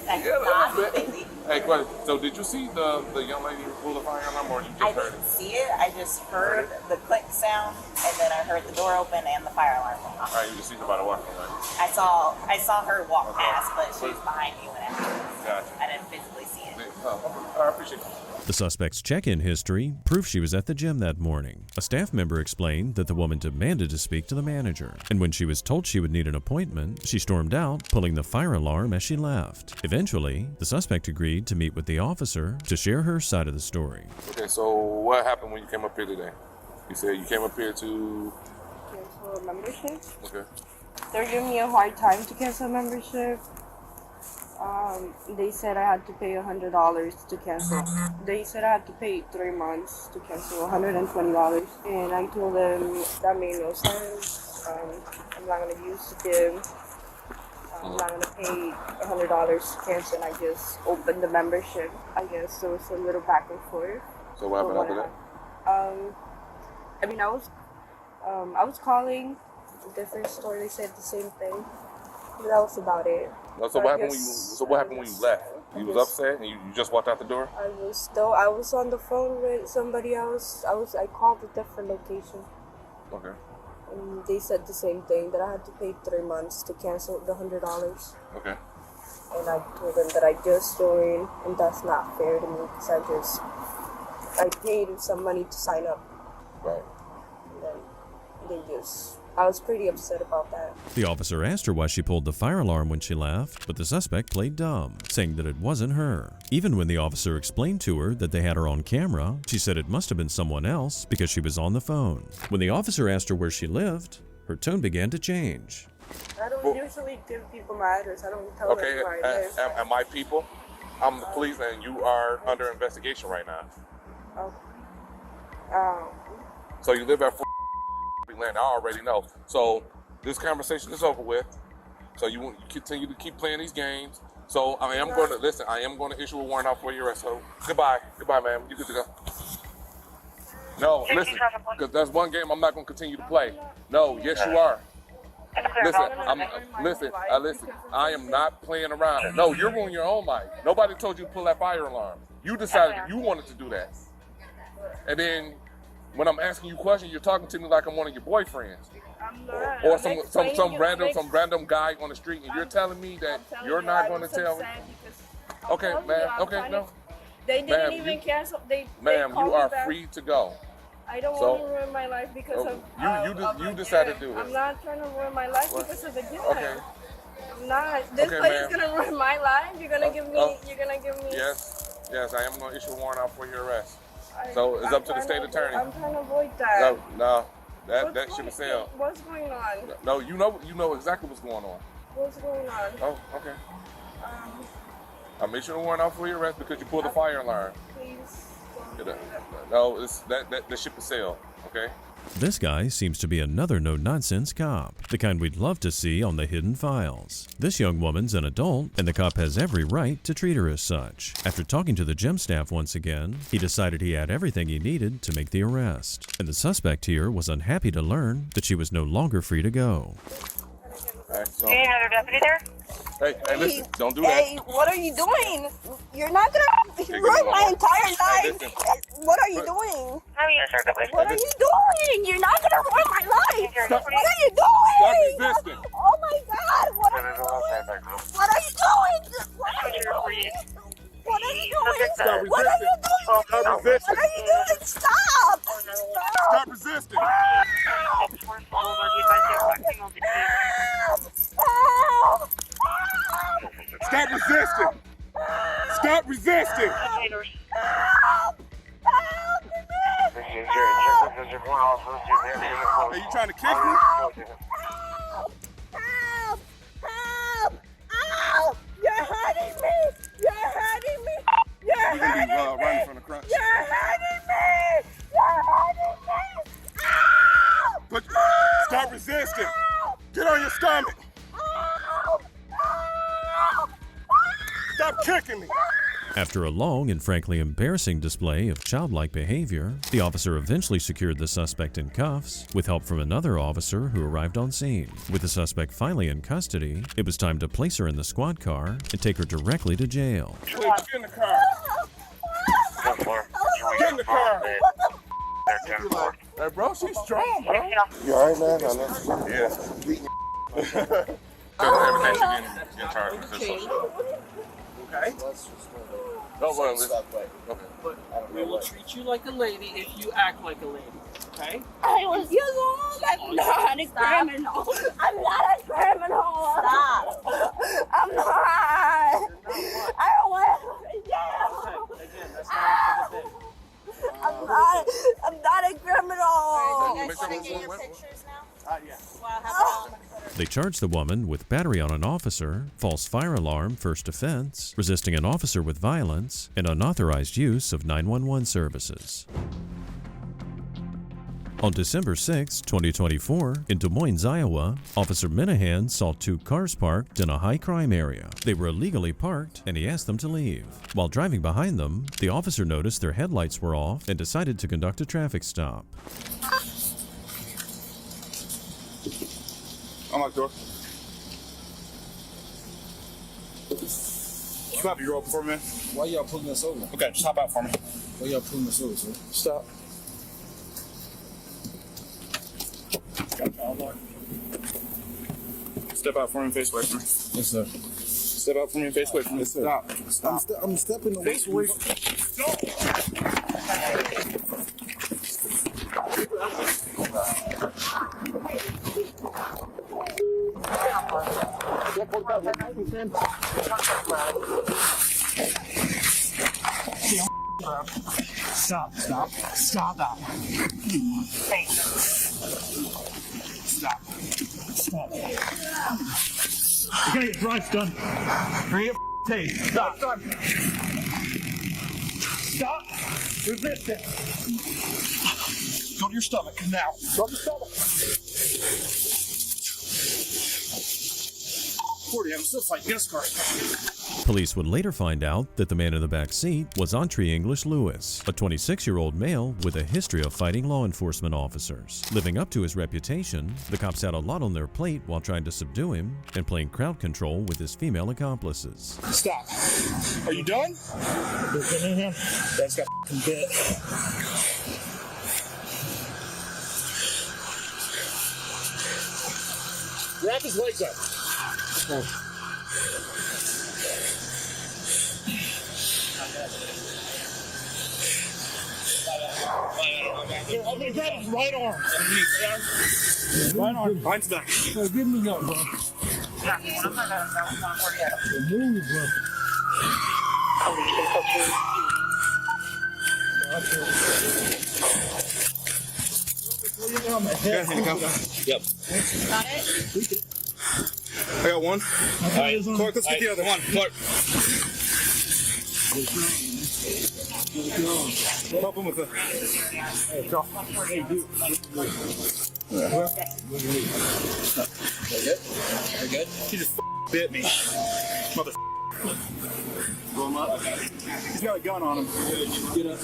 Not really. Hey, question. So did you see the young lady who pulled the fire alarm, or you just I heard didn't it? see it. I just heard the click sound, and then I heard the door open and the fire alarm went off. All right, you just see somebody walking, right? I saw her walk past, but she was behind me when Gotcha. I didn't physically see it. Oh, okay. I appreciate it. The suspect's check-in history proved she was at the gym that morning. A staff member explained that the woman demanded to speak to the manager, and when she was told she would need an appointment, she stormed out, pulling the fire alarm as she left. Eventually, the suspect agreed to meet with the officer to share her side of the story. Okay, so what happened when you came up here today? You said you came up here to... Cancel a membership. Okay. They're giving me a hard time to cancel a membership. They said I had to pay $100 to cancel. They said I had to pay 3 months to cancel $120. And I told them that made no sense. I'm not going to use the gym. I'm not going to pay $100 to cancel, and I just opened the membership. I guess there was a little back and forth. So what happened after that? I mean, I was calling a different store. They said the same thing. But that was about it. So what happened when you left? You was upset and you just walked out the door? I was on the phone with somebody else. I called a different location. Okay. And they said the same thing, that I had to pay 3 months to cancel the $100. Okay. And I told them that I just joined, and that's not fair to me because I paid some money to sign up. Right. And then I was pretty upset about that. The officer asked her why she pulled the fire alarm when she left, but the suspect played dumb, saying that it wasn't her. Even when the officer explained to her that they had her on camera, she said it must have been someone else because she was on the phone. When the officer asked her where she lived, her tone began to change. I don't usually give people my address. I don't tell them where I live. And my people, I'm the police and you are under investigation right now. So you live at 4 land, I already know. So this conversation is over with. So you continue to keep playing these games. So I am going to issue a warrant out for your arrest. So goodbye, ma'am. You good to go. No, listen, because that's one game I'm not going to continue to play. No, yes you are. Listen, I am not playing around. No, you're ruining your own life. Nobody told you to pull that fire alarm. You decided you wanted to do that. And then when I'm asking you questions, you're talking to me like I'm one of your boyfriends. I'm not. Or some random guy on the street, and you're telling me that you're not going to tell me. Okay, ma'am. Okay, no. They didn't even cancel. Ma'am, you are free to go. I don't want to ruin my life because of you decided to do it. I'm not trying to ruin my life because of the game. Okay. I'm not. This place is gonna ruin my life. You're gonna give me. You're gonna give me. Yes, I am going to issue a warrant out for your arrest. So it's up to the state attorney. I'm trying to avoid that. No, that should have said. What's going on? No, you know exactly what's going on. What's going on? Oh, okay. I'm issuing a warrant out for your arrest because you pulled the fire alarm. Please. No, that ship is sailed. Okay. This guy seems to be another no-nonsense cop, the kind we'd love to see on the Hidden Files. This young woman's an adult, and the cop has every right to treat her as such. After talking to the gym staff once again, he decided he had everything he needed to make the arrest. And the suspect here was unhappy to learn that she was no longer free to go. Hey, another deputy there? Hey, listen, don't do that. Hey, what are you doing? You're not gonna ruin my entire life. What are you doing? What are you doing? You're not gonna ruin my life. What are you doing? Stop resisting. Oh my God! What are you doing? What are you doing? What are you doing? What are you doing? Stop resisting. What are you doing? Stop resisting. What are you doing? Stop! Stop resisting. Stop resisting. Stop resisting. Are you trying to kick me? Help! Ow! You're hurting me! You're hurting me! You're hurting me! Running from the crunch. You're hurting me! You're hurting me! Ow! Stop resisting. Get on your stomach. Stop kicking me. After a long and frankly embarrassing display of childlike behavior, the officer eventually secured the suspect in cuffs with help from another officer who arrived on scene. With the suspect finally in custody, it was time to place her in the squad car and take her directly to jail. Get in the car. Get in the car. Hey, bro, she's strong, bro. You alright, man? Yeah. Everything should be in charge of this. Okay. Don't worry, But we will treat you like a lady if you act like a lady. Okay? I was young. I'm not a criminal. I'm not a criminal. Stop. I'm not. I don't want to go to jail. Again, that's not the thing. I'm not a criminal. You guys want to get your pictures now? Yeah. Well, how about They charged the woman with battery on an officer, false fire alarm first offense, resisting an officer with violence, and unauthorized use of 911 services. On December 6, 2024, in Des Moines, Iowa, Officer Minahan saw two cars parked in a high-crime area. They were illegally parked, and he asked them to leave. While driving behind them, the officer noticed their headlights were off and decided to conduct a traffic stop. Unlock door. you come out your rope for me? Why y'all pulling us over? Okay, just hop out for me. Why y'all pulling us over, sir? Stop. Step out for me and face away from me. Yes, sir. Step out for me and face away from me. Yes, sir. Stop. I'm stepping away. Face away from me. Stop. Stop. Stop that. Stop. Stop. You're gonna get drive done. You're gonna get tape. Stop. Stop. Resist it. Go to your stomach now. Go to your stomach. 40, I'm still like this card. Police would later find out that the man in the back seat was Entree English Lewis, a 26-year-old male with a history of fighting law enforcement officers. Living up to his reputation, the cops had a lot on their plate while trying to subdue him and playing crowd control with his female accomplices. Stop. Are you done? That's got f***ing bit. Wrap his legs up. Here, I'm gonna grab his right arm. Right arm. Mine's back. Give me that, bro. Move, bro. Yep. Got it? I got one. All right, Clark, let's get the other one. Clark. Help him with the. Hey, go. Hey, dude. You're good? You're good? He just bit me. Mother. Blow him up. He's got a gun on him. Get up.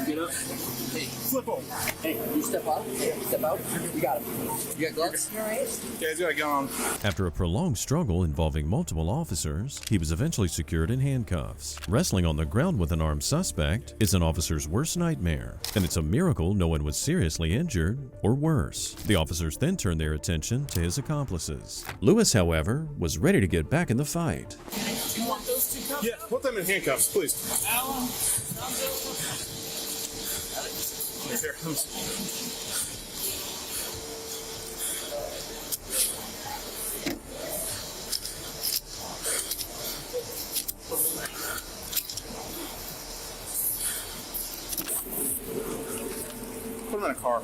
Get up. Hey, flip him. Hey, you step up. Step out. You got him. You got gloves? You alright? Yeah, he's got a gun on him. After a prolonged struggle involving multiple officers, he was eventually secured in handcuffs. Wrestling on the ground with an armed suspect is an officer's worst nightmare, and it's a miracle no one was seriously injured or worse. The officers then turned their attention to his accomplices. Lewis, however, was ready to get back in the fight. You want those two cups? Yeah, put them in handcuffs, please. Here. Put them in a car.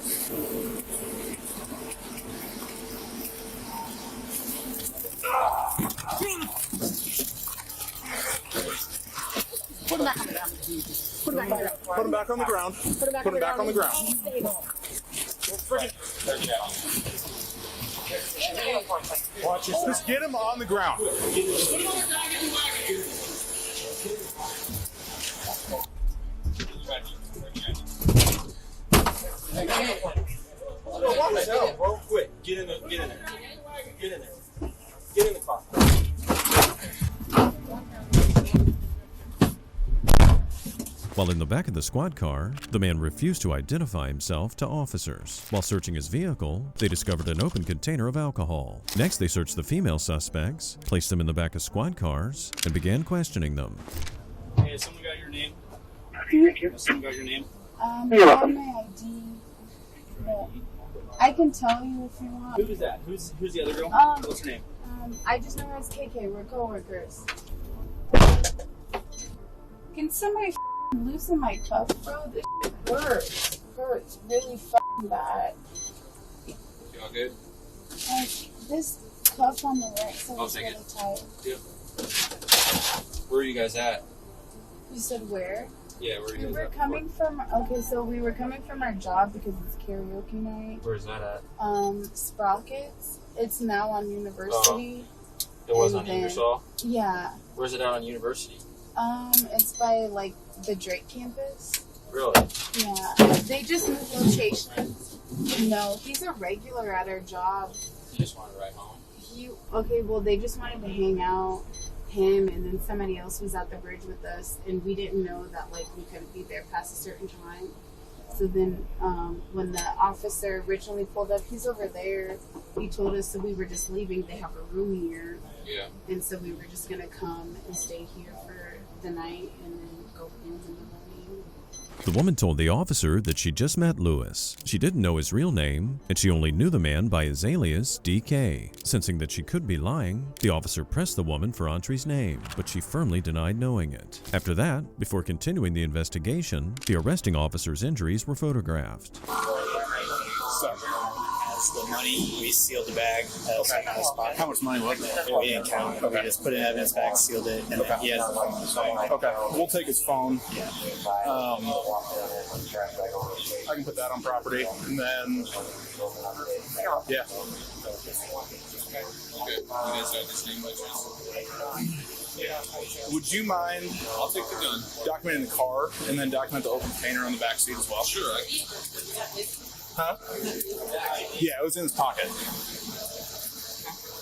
Put them back on the ground. Put them back on the ground. Put them back on the ground. Watch this. Just get him on the ground. Watch out, bro. Quick. Get in there. Get in there. Get in there. Get in the car. While in the back of the squad car, the man refused to identify himself to officers. While searching his vehicle, they discovered an open container of alcohol. Next, they searched the female suspects, placed them in the back of squad cars, and began questioning them. Hey, has someone got your name? Has someone got your name? On my ID. But I can tell you if you want. Who is that? Who's the other girl? What's her name? I just know her as KK. We're coworkers. Can somebody loosen my cuff, bro? This hurts. Hurts really bad. Y'all good? Like, this cuff on the right side is really tight. Yep. Where are you guys at? You said where? Yeah, where are you We guys were at? coming from, okay, so we were coming from our job because it's karaoke night. Where's that at? Sprockets. It's now on University. It was And on then- Ingersoll? Yeah. Where's it out on University? It's by, like, the Drake campus. Really? Yeah. They just moved locations. No, he's a regular at our job. You just want to ride home? Okay, well, they just wanted to hang out. him and then somebody else was at the bridge with us, and we didn't know that like we couldn't be there past a certain time. So then when the officer originally pulled up, he's over there. He told us that we were just leaving. They have a room here. Yeah. And so we were just going to come and stay here for the night and then go in the morning. The woman told the officer that she just met Lewis. She didn't know his real name, and she only knew the man by his alias, DK. Sensing that she could be lying, the officer pressed the woman for Entree's name, but she firmly denied knowing it. After that, before continuing the investigation, the arresting officer's injuries were photographed. The money, we sealed the bag. Okay. How much money was it? We didn't count it. We just put it in an evidence bag, sealed it, and he has the phone. Okay, we'll take his phone. I can put that on property, and then yeah. Would you mind? I'll take the gun. Documenting the car, and then document the open container on the back seat as well. Sure. Huh? Yeah, it was in his pocket.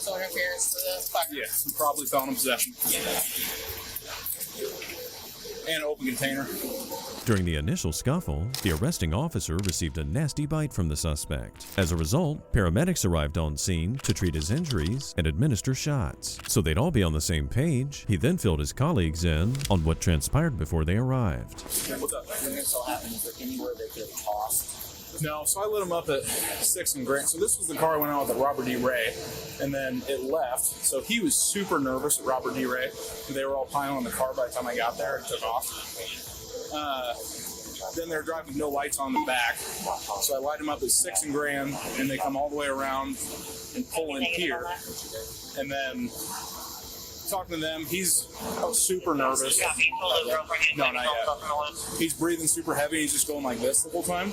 So interference with the pocket. Yeah, probably felon in possession. And open container. During the initial scuffle, the arresting officer received a nasty bite from the suspect. As a result, paramedics arrived on scene to treat his injuries and administer shots. So they'd all be on the same page, he then filled his colleagues in on what transpired before they arrived. What's up? When this all happened, is there anywhere they could have tossed? No, so I lit him up at 6 and Grant. So this was the car I went out with at Robert D. Ray, and then it left. So he was super nervous at Robert D. Ray. They were all piling on the car by the time I got there and took off. Then they're driving with no lights on the back. So I light them up at 6 and Grand, and they come all the way around and pull in here. And then talking to them, he's super nervous. No, not yet. He's breathing super heavy. He's just going like this the whole time.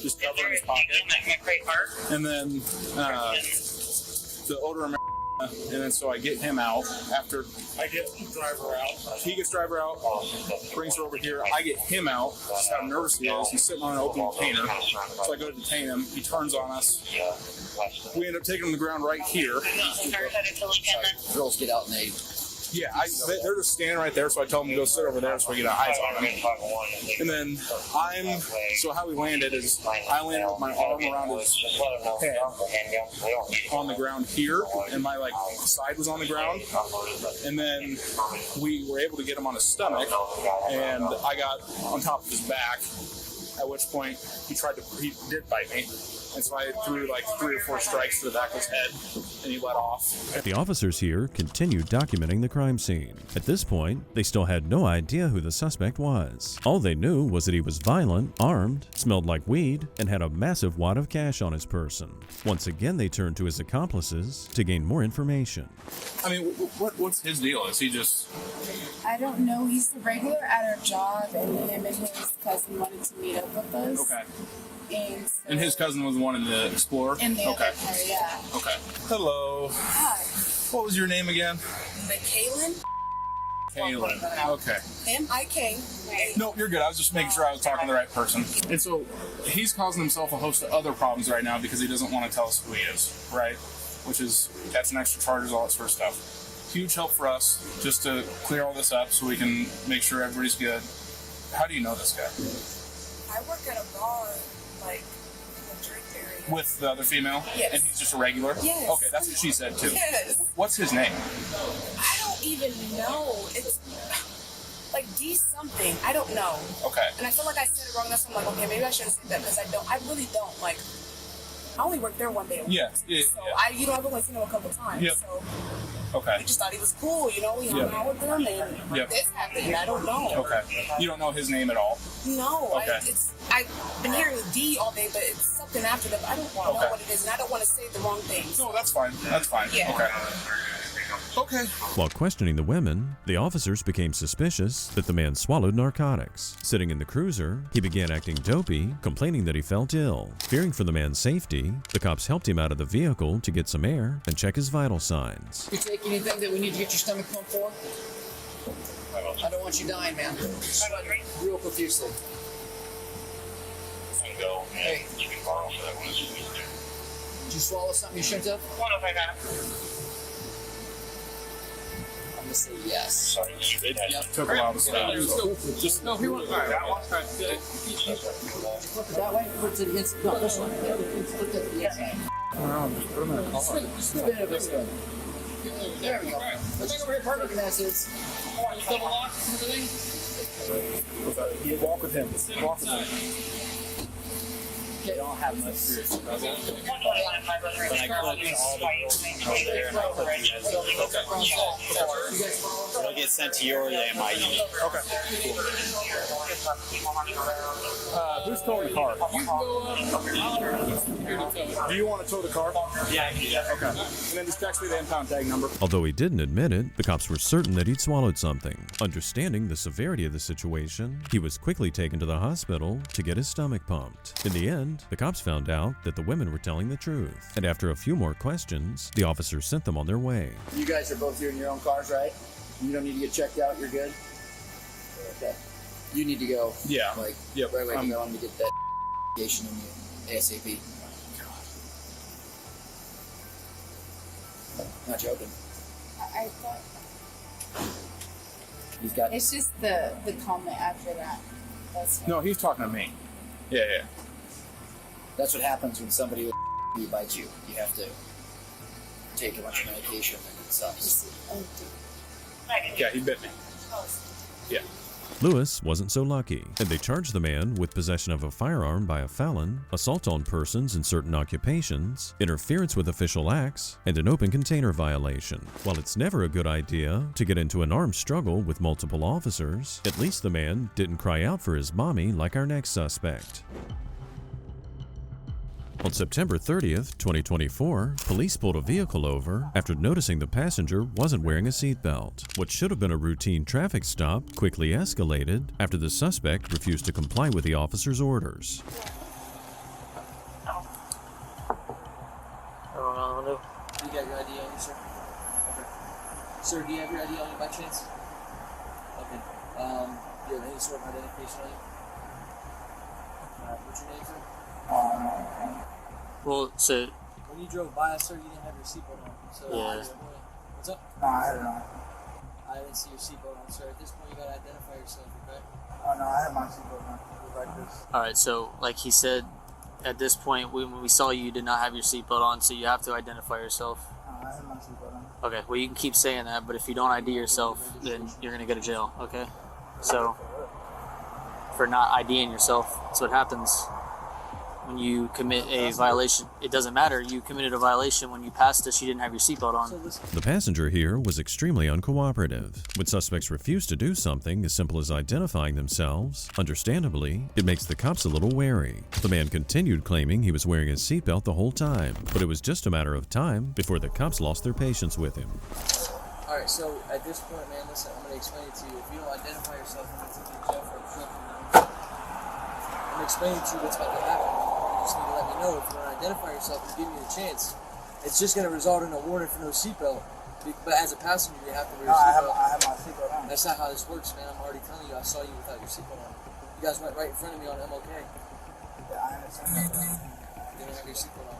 Just covering his pocket. And then the odor of marijuana. And then so I get him out after I get driver out. He gets driver out, brings her over here. I get him out. Just how nervous he is. He's sitting on an open container. So I go to detain him. He turns on us. We end up taking him to the ground right here. Girls get out and they. Yeah, they're just standing right there, so I tell them to go sit over there so we get our eyes on them. And then so how we landed is I landed with my arm around his head on the ground here, and my side was on the ground. And then we were able to get him on his stomach, and I got on top of his back, at which point he did bite me. And so I threw 3 or 4 strikes to the back of his head, and he let off. The officers here continued documenting the crime scene. At this point, they still had no idea who the suspect was. All they knew was that he was violent, armed, smelled like weed, and had a massive wad of cash on his person. Once again, they turned to his accomplices to gain more information. I mean, what's his deal? Is he just... I don't know. He's a regular at our job, and him and his cousin wanted to meet up with us. Okay. And his cousin was wanting to explore? In the other car, yeah. Okay. Hello. Hi. What was your name again? Kaylin. Kaylin. Okay. M-I-K. No, you're good. I was just making sure I was talking to the right person. And so he's causing himself a host of other problems right now because he doesn't want to tell us who he is, right? That's an extra charges, all that sort of stuff. Huge help for us just to clear all this up so we can make sure everybody's good. How do you know this guy? I work at a bar, in the drink area. With the other female? Yes. And he's just a regular? Yes. Okay, that's what she said too. Yes. What's his name? I don't even know. It's D something. I don't know. Okay. And I feel like I said it wrong. That's why I'm like, okay, maybe I shouldn't say that because I really don't. I only work there one day a week. Yeah. So I've only seen him a couple times. Yep. So okay. I just thought he was cool, We hung out with him and this happened. I don't know. Okay. You don't know his name at all? No. Okay. I've been hearing D all day, but it's something after that. I don't know what it is, and I don't want to say the wrong things. No, that's fine. That's fine. Yeah. Okay. Okay. While questioning the women, the officers became suspicious that the man swallowed narcotics. Sitting in the cruiser, he began acting dopey, complaining that he felt ill. Fearing for the man's safety, the cops helped him out of the vehicle to get some air and check his vital signs. You take anything that we need to get your stomach pumped for? I don't want you dying, man. Real profusely. Hey. Did you swallow something you shouldn't have? gonna say yes. It took a while to stop. Just no, he went back. Flip it that way. Flip to the inside. No, this one. Flip to the inside. Just put him in a car. Spin it this way. There we go. Let's go over here. Perfect messes. Double lock everything. You walk with him. Walk with him. They don't have much serious trouble. When I clicked all the girls over there and I clicked it'll get sent to your MIU. Okay. Who's towing the car? Do you want to tow the car? Yeah, I can do that. Okay. And then just text me the impound tag number. Although he didn't admit it, the cops were certain that he'd swallowed something. Understanding the severity of the situation, he was quickly taken to the hospital to get his stomach pumped. In the end, the cops found out that the women were telling the truth. And after a few more questions, the officers sent them on their way. You guys are both here in your own cars, right? You don't need to get checked out. You're good. Okay. You need to go. Yeah. Like yep. Right away. I'm going to get that investigation in you ASAP. Not joking. I thought He's got. it's just the comment after that. That's No, he's talking to me. Yeah, yeah. That's what happens when somebody with bites you. You have to take a bunch of medication and it sucks. Yeah, he bit me. Yeah. Lewis wasn't so lucky, and they charged the man with possession of a firearm by a felon, assault on persons in certain occupations, interference with official acts, and an open container violation. While it's never a good idea to get into an armed struggle with multiple officers, at least the man didn't cry out for his mommy like our next suspect. On September 30th, 2024, police pulled a vehicle over after noticing the passenger wasn't wearing a seatbelt. What should have been a routine traffic stop quickly escalated after the suspect refused to comply with the officer's orders. Do you got your ID on you, sir? Okay. Sir, do you have your ID on you by chance? Okay. Do you have any sort of identification on you? What's your name, sir? Well, so when you drove by us, sir, you didn't have your seatbelt on. So yeah. What's up? No, I don't know. I didn't see your seatbelt on, sir. At this point, you gotta identify yourself, okay? Oh no, I have my seatbelt on. It was like this. All right. So, like he said, at this point, when we saw you, you did not have your seatbelt on, so you have to identify yourself. No, I have my seatbelt on. Okay. Well, you can keep saying that, but if you don't ID yourself, then you're gonna go to jail. Okay. So, for not IDing yourself, that's what happens. When you commit a violation, it doesn't matter. You committed a violation when you passed us, you didn't have your seatbelt on. The passenger here was extremely uncooperative. When suspects refuse to do something as simple as identifying themselves, understandably, it makes the cops a little wary. The man continued claiming he was wearing his seatbelt the whole time, but it was just a matter of time before the cops lost their patience with him. Alright, so at this point, man, listen, I'm going to explain it to you. If you don't identify yourself, I'm going to take you to jail for obstruction. I'm explaining to you what's about to happen. You just need to let me know. If you don't identify yourself and give me a chance, it's just going to result in a warning for no seatbelt. But as a passenger, you have to wear your seatbelt. I have my seatbelt on. That's not how this works, man. I'm already telling you, I saw you without your seatbelt on. You guys went right in front of me on MLK. Yeah, I understand that. You didn't have your seatbelt on.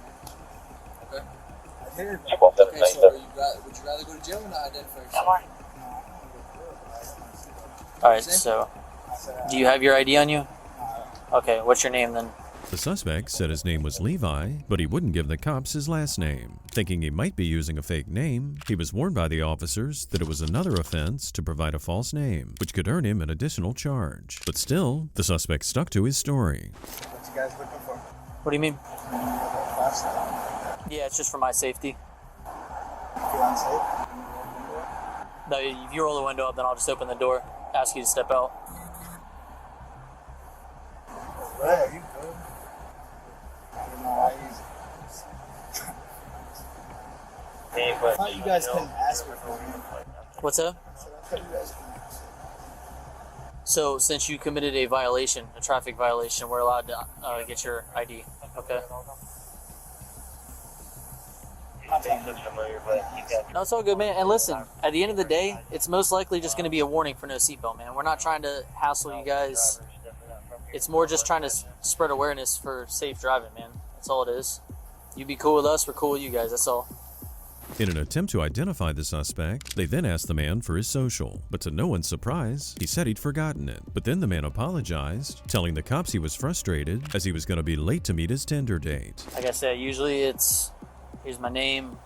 Okay? I did. Okay, so would you rather go to jail or not identify yourself? All right. So, do you have your ID on you? Okay. What's your name then? The suspect said his name was Levi, but he wouldn't give the cops his last name. Thinking he might be using a fake name, he was warned by the officers that it was another offense to provide a false name, which could earn him an additional charge. But still, the suspect stuck to his story. What you guys looking for? What do you mean? Yeah, it's just for my safety. You unsafe? No, if you roll the window up, then I'll just open the door, ask you to step out. Right, are you good? I don't know why he's... I thought you guys couldn't ask me for it. What's that? I thought you guys couldn't ask. So, since you committed a violation, a traffic violation, we're allowed to get your ID. Okay. No, it's all good, man. And listen, at the end of the day, it's most likely just going to be a warning for no seatbelt, man. We're not trying to hassle you guys. It's more just trying to spread awareness for safe driving, man. That's all it is. You be cool with us, we're cool with you guys. That's all. In an attempt to identify the suspect, they then asked the man for his social, but to no one's surprise, he said he'd forgotten it. But then the man apologized, telling the cops he was frustrated as he was going to be late to meet his Tinder date. Like I said, usually it's, here's my name,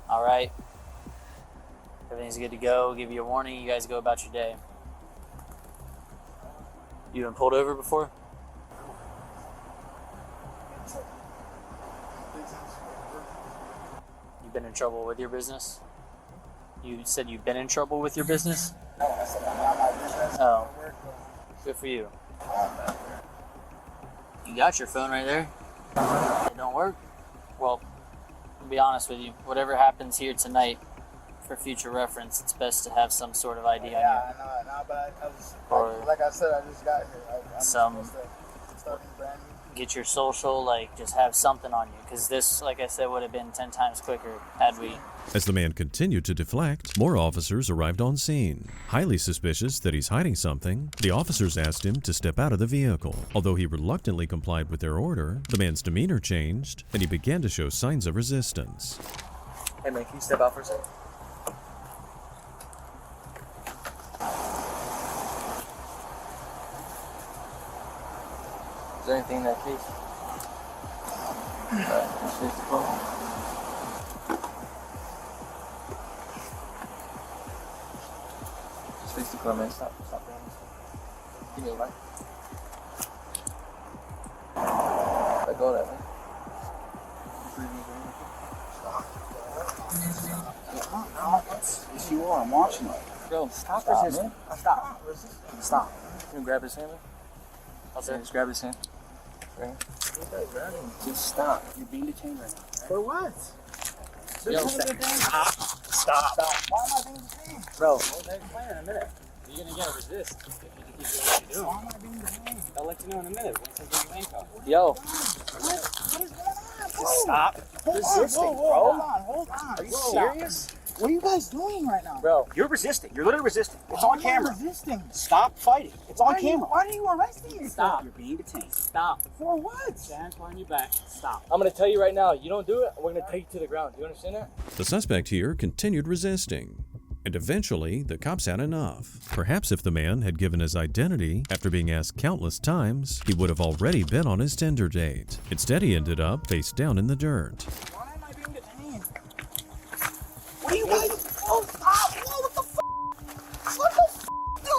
all right, everything's good to go, give you a warning, you guys go about your day. You been pulled over before? You've been in trouble with your business? You said you've been in trouble with your business? No, I said I'm not my business. Oh, good for you. You got your phone right there. It don't work? Well, to be honest with you, whatever happens here tonight, for future reference, it's best to have some sort of ID on you. Yeah, I know, but I was, like I said, I just got here. I'm supposed to start brand new. Get your social, like, just have something on you, because this, like I said, would have been 10 times quicker had we. As the man continued to deflect, more officers arrived on scene. Highly suspicious that he's hiding something, the officers asked him to step out of the vehicle. Although he reluctantly complied with their order, the man's demeanor changed, and he began to show signs of resistance. Hey man, can you step out for a second? Is there anything in that case? Alright, let's face the phone. Just face the car, man. Stop doing this. Give me a light. Let go of that, man. Yes, you are. I'm watching it. Bro, Stop man. resisting. Stop. Stop. Can you grab his hand, man? Just grab his hand. Right. Just stop. You're being detained right now. For what? Yo, Stop. Why am I being detained? Bro. Explain in a minute. You're gonna get a resist if you keep doing what you're doing. Why am I being detained? I'll let you know in a minute once I get you handcuffed. Yo. What is going on? Just stop resisting, bro. bro. Hold on. Are you serious? What are you guys doing right now? Bro, you're resisting. You're literally resisting. It's on camera. Resisting. Stop fighting. It's on camera. Why are you arresting me? Stop. You're being detained. Stop. For what? Hands behind your back. Stop. I'm gonna tell you right now, you don't do it, we're gonna take you to the ground. Do you understand that? The suspect here continued resisting, and eventually the cops had enough. Perhaps if the man had given his identity after being asked countless times, he would have already been on his Tinder date. Instead, he ended up face down in the dirt. Why am I being detained? What are you guys? Oh, stop! Whoa, what the f? What the f,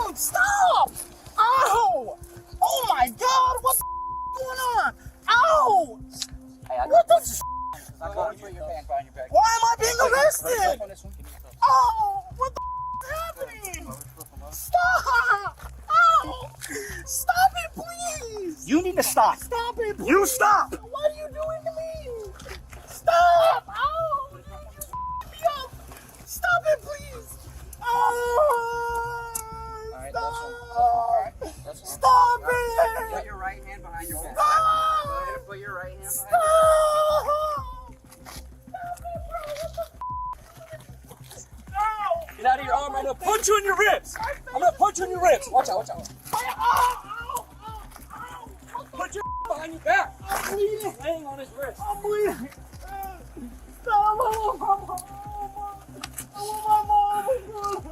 dude? Stop! Ow! Oh my God! What the f going on? Ow! Hey, What the f? I'm going to put your hand behind your back. Why am I being arrested? Oh! What the f is happening? Stop! Ow! Stop it, please! You need to stop. Stop it, please! You stop! What are you doing to me? Stop! Ow! You f***ed me up! Stop it, please! Oh! Stop! Stop it! Put your right hand behind your back. Stop! Go ahead and put your right hand behind Stop! your back. Get out of your arm. I'm gonna punch you in your ribs. I'm gonna punch you in your ribs. Watch out, watch out. Put your behind your back. I'm bleeding. Laying on his wrist. I'm bleeding. Stop! I want my mom. I want my mom.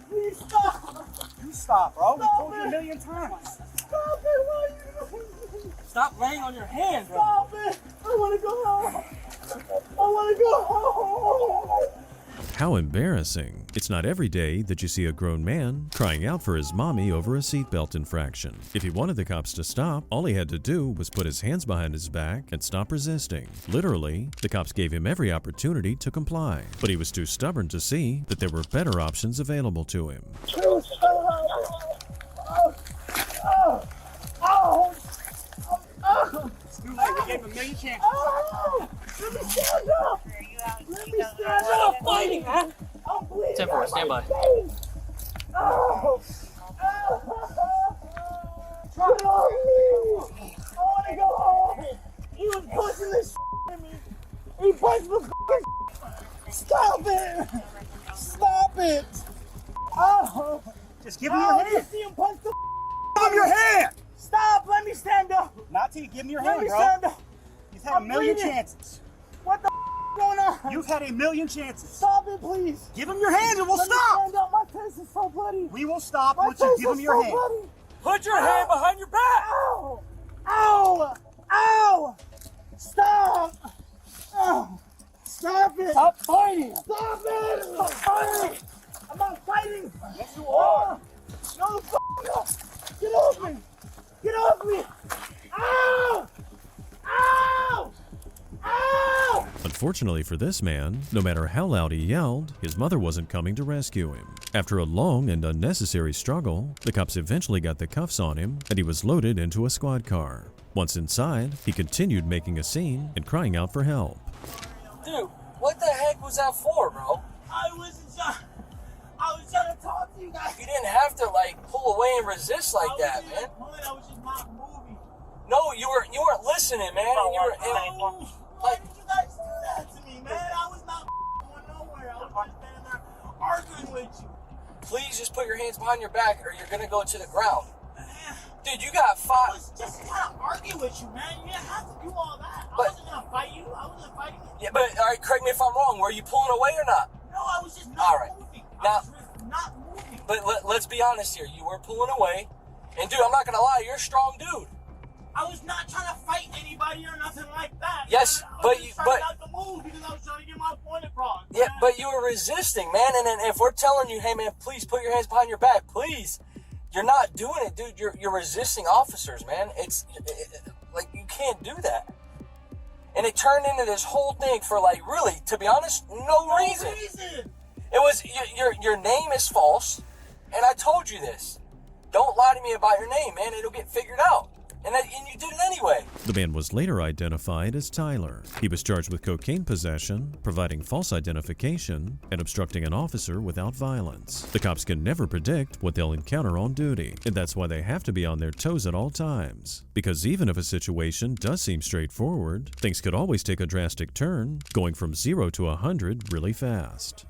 Please stop. You stop, bro. We Stop told you it. a million times. Stop it. What are you doing? Stop laying on your hand, bro. Stop it. I want to go home. I want to go home. How embarrassing. It's not every day that you see a grown man crying out for his mommy over a seatbelt infraction. If he wanted the cops to stop, all he had to do was put his hands behind his back and stop resisting. Literally, the cops gave him every opportunity to comply, but he was too stubborn to see that there were better options available to him. We gave him a million chances. Let me stand up. Let me stand up. I'm fighting, man. I'm bleeding. 10-4, stand by. Oh. Get off me. I want to go home. He was punching this at me. He punched the f***ing. Stop it. Stop it. Oh. Just give him your hand. You see him punch the Give him your hand. Stop. Let me stand up. Not till you give him your Let hand, me bro. stand up. He's had a million bleeding. chances. What the going on? You've had a million chances. Stop it, please. Give him your hands and we'll Let me stop. stand up. My face is so bloody. We will stop My once you face give is him your so hand. bloody. Put your hand behind your back. Ow! Ow! Ow! Stop! Oh. Stop it! Stop fighting. Stop it! Stop fighting! I'm not fighting! Yes, you are. No, no! Get off me! Get off me! Ow! Ow! Ow! Unfortunately for this man, no matter how loud he yelled, his mother wasn't coming to rescue him. After a long and unnecessary struggle, the cops eventually got the cuffs on him and he was loaded into a squad car. Once inside, he continued making a scene and crying out for help. Dude, what the heck was that for, bro? I was trying to talk to you guys. You didn't have to like pull away and resist like that, man. I was just not moving. No, you weren't listening, man. And you were Why did you guys do that to me, man? I was not going nowhere. I was just standing there arguing with you. Please just put your hands behind your back or you're gonna go to the ground. Dude, you got I was just trying to argue with you, man. You didn't have to do all that. I wasn't gonna fight you. I wasn't fighting you. Yeah, but all right, correct me if I'm wrong. Were you pulling away or not? No, I was just not all right. moving. Now, I was just not moving. But let's be honest here. You were pulling away, and dude, I'm not gonna lie. You're a strong dude. I was not trying to fight anybody or nothing like that. Yes, man. but I was you just trying not to move because I was trying to get my point across. Yeah, but you were resisting, man. And then if we're telling you, hey, man, please put your hands behind your back, please. You're not doing it, dude. You're resisting officers, man. It's like you can't do that. And it turned into this whole thing for like really, to be honest, no reason. It was your name is false, and I told you this. Don't lie to me about your name, man. It'll get figured out. And you did it anyway. The man was later identified as Tyler. He was charged with cocaine possession, providing false identification, and obstructing an officer without violence. The cops can never predict what they'll encounter on duty, and that's why they have to be on their toes at all times. Because even if a situation does seem straightforward, things could always take a drastic turn, going from 0 to 100 really fast.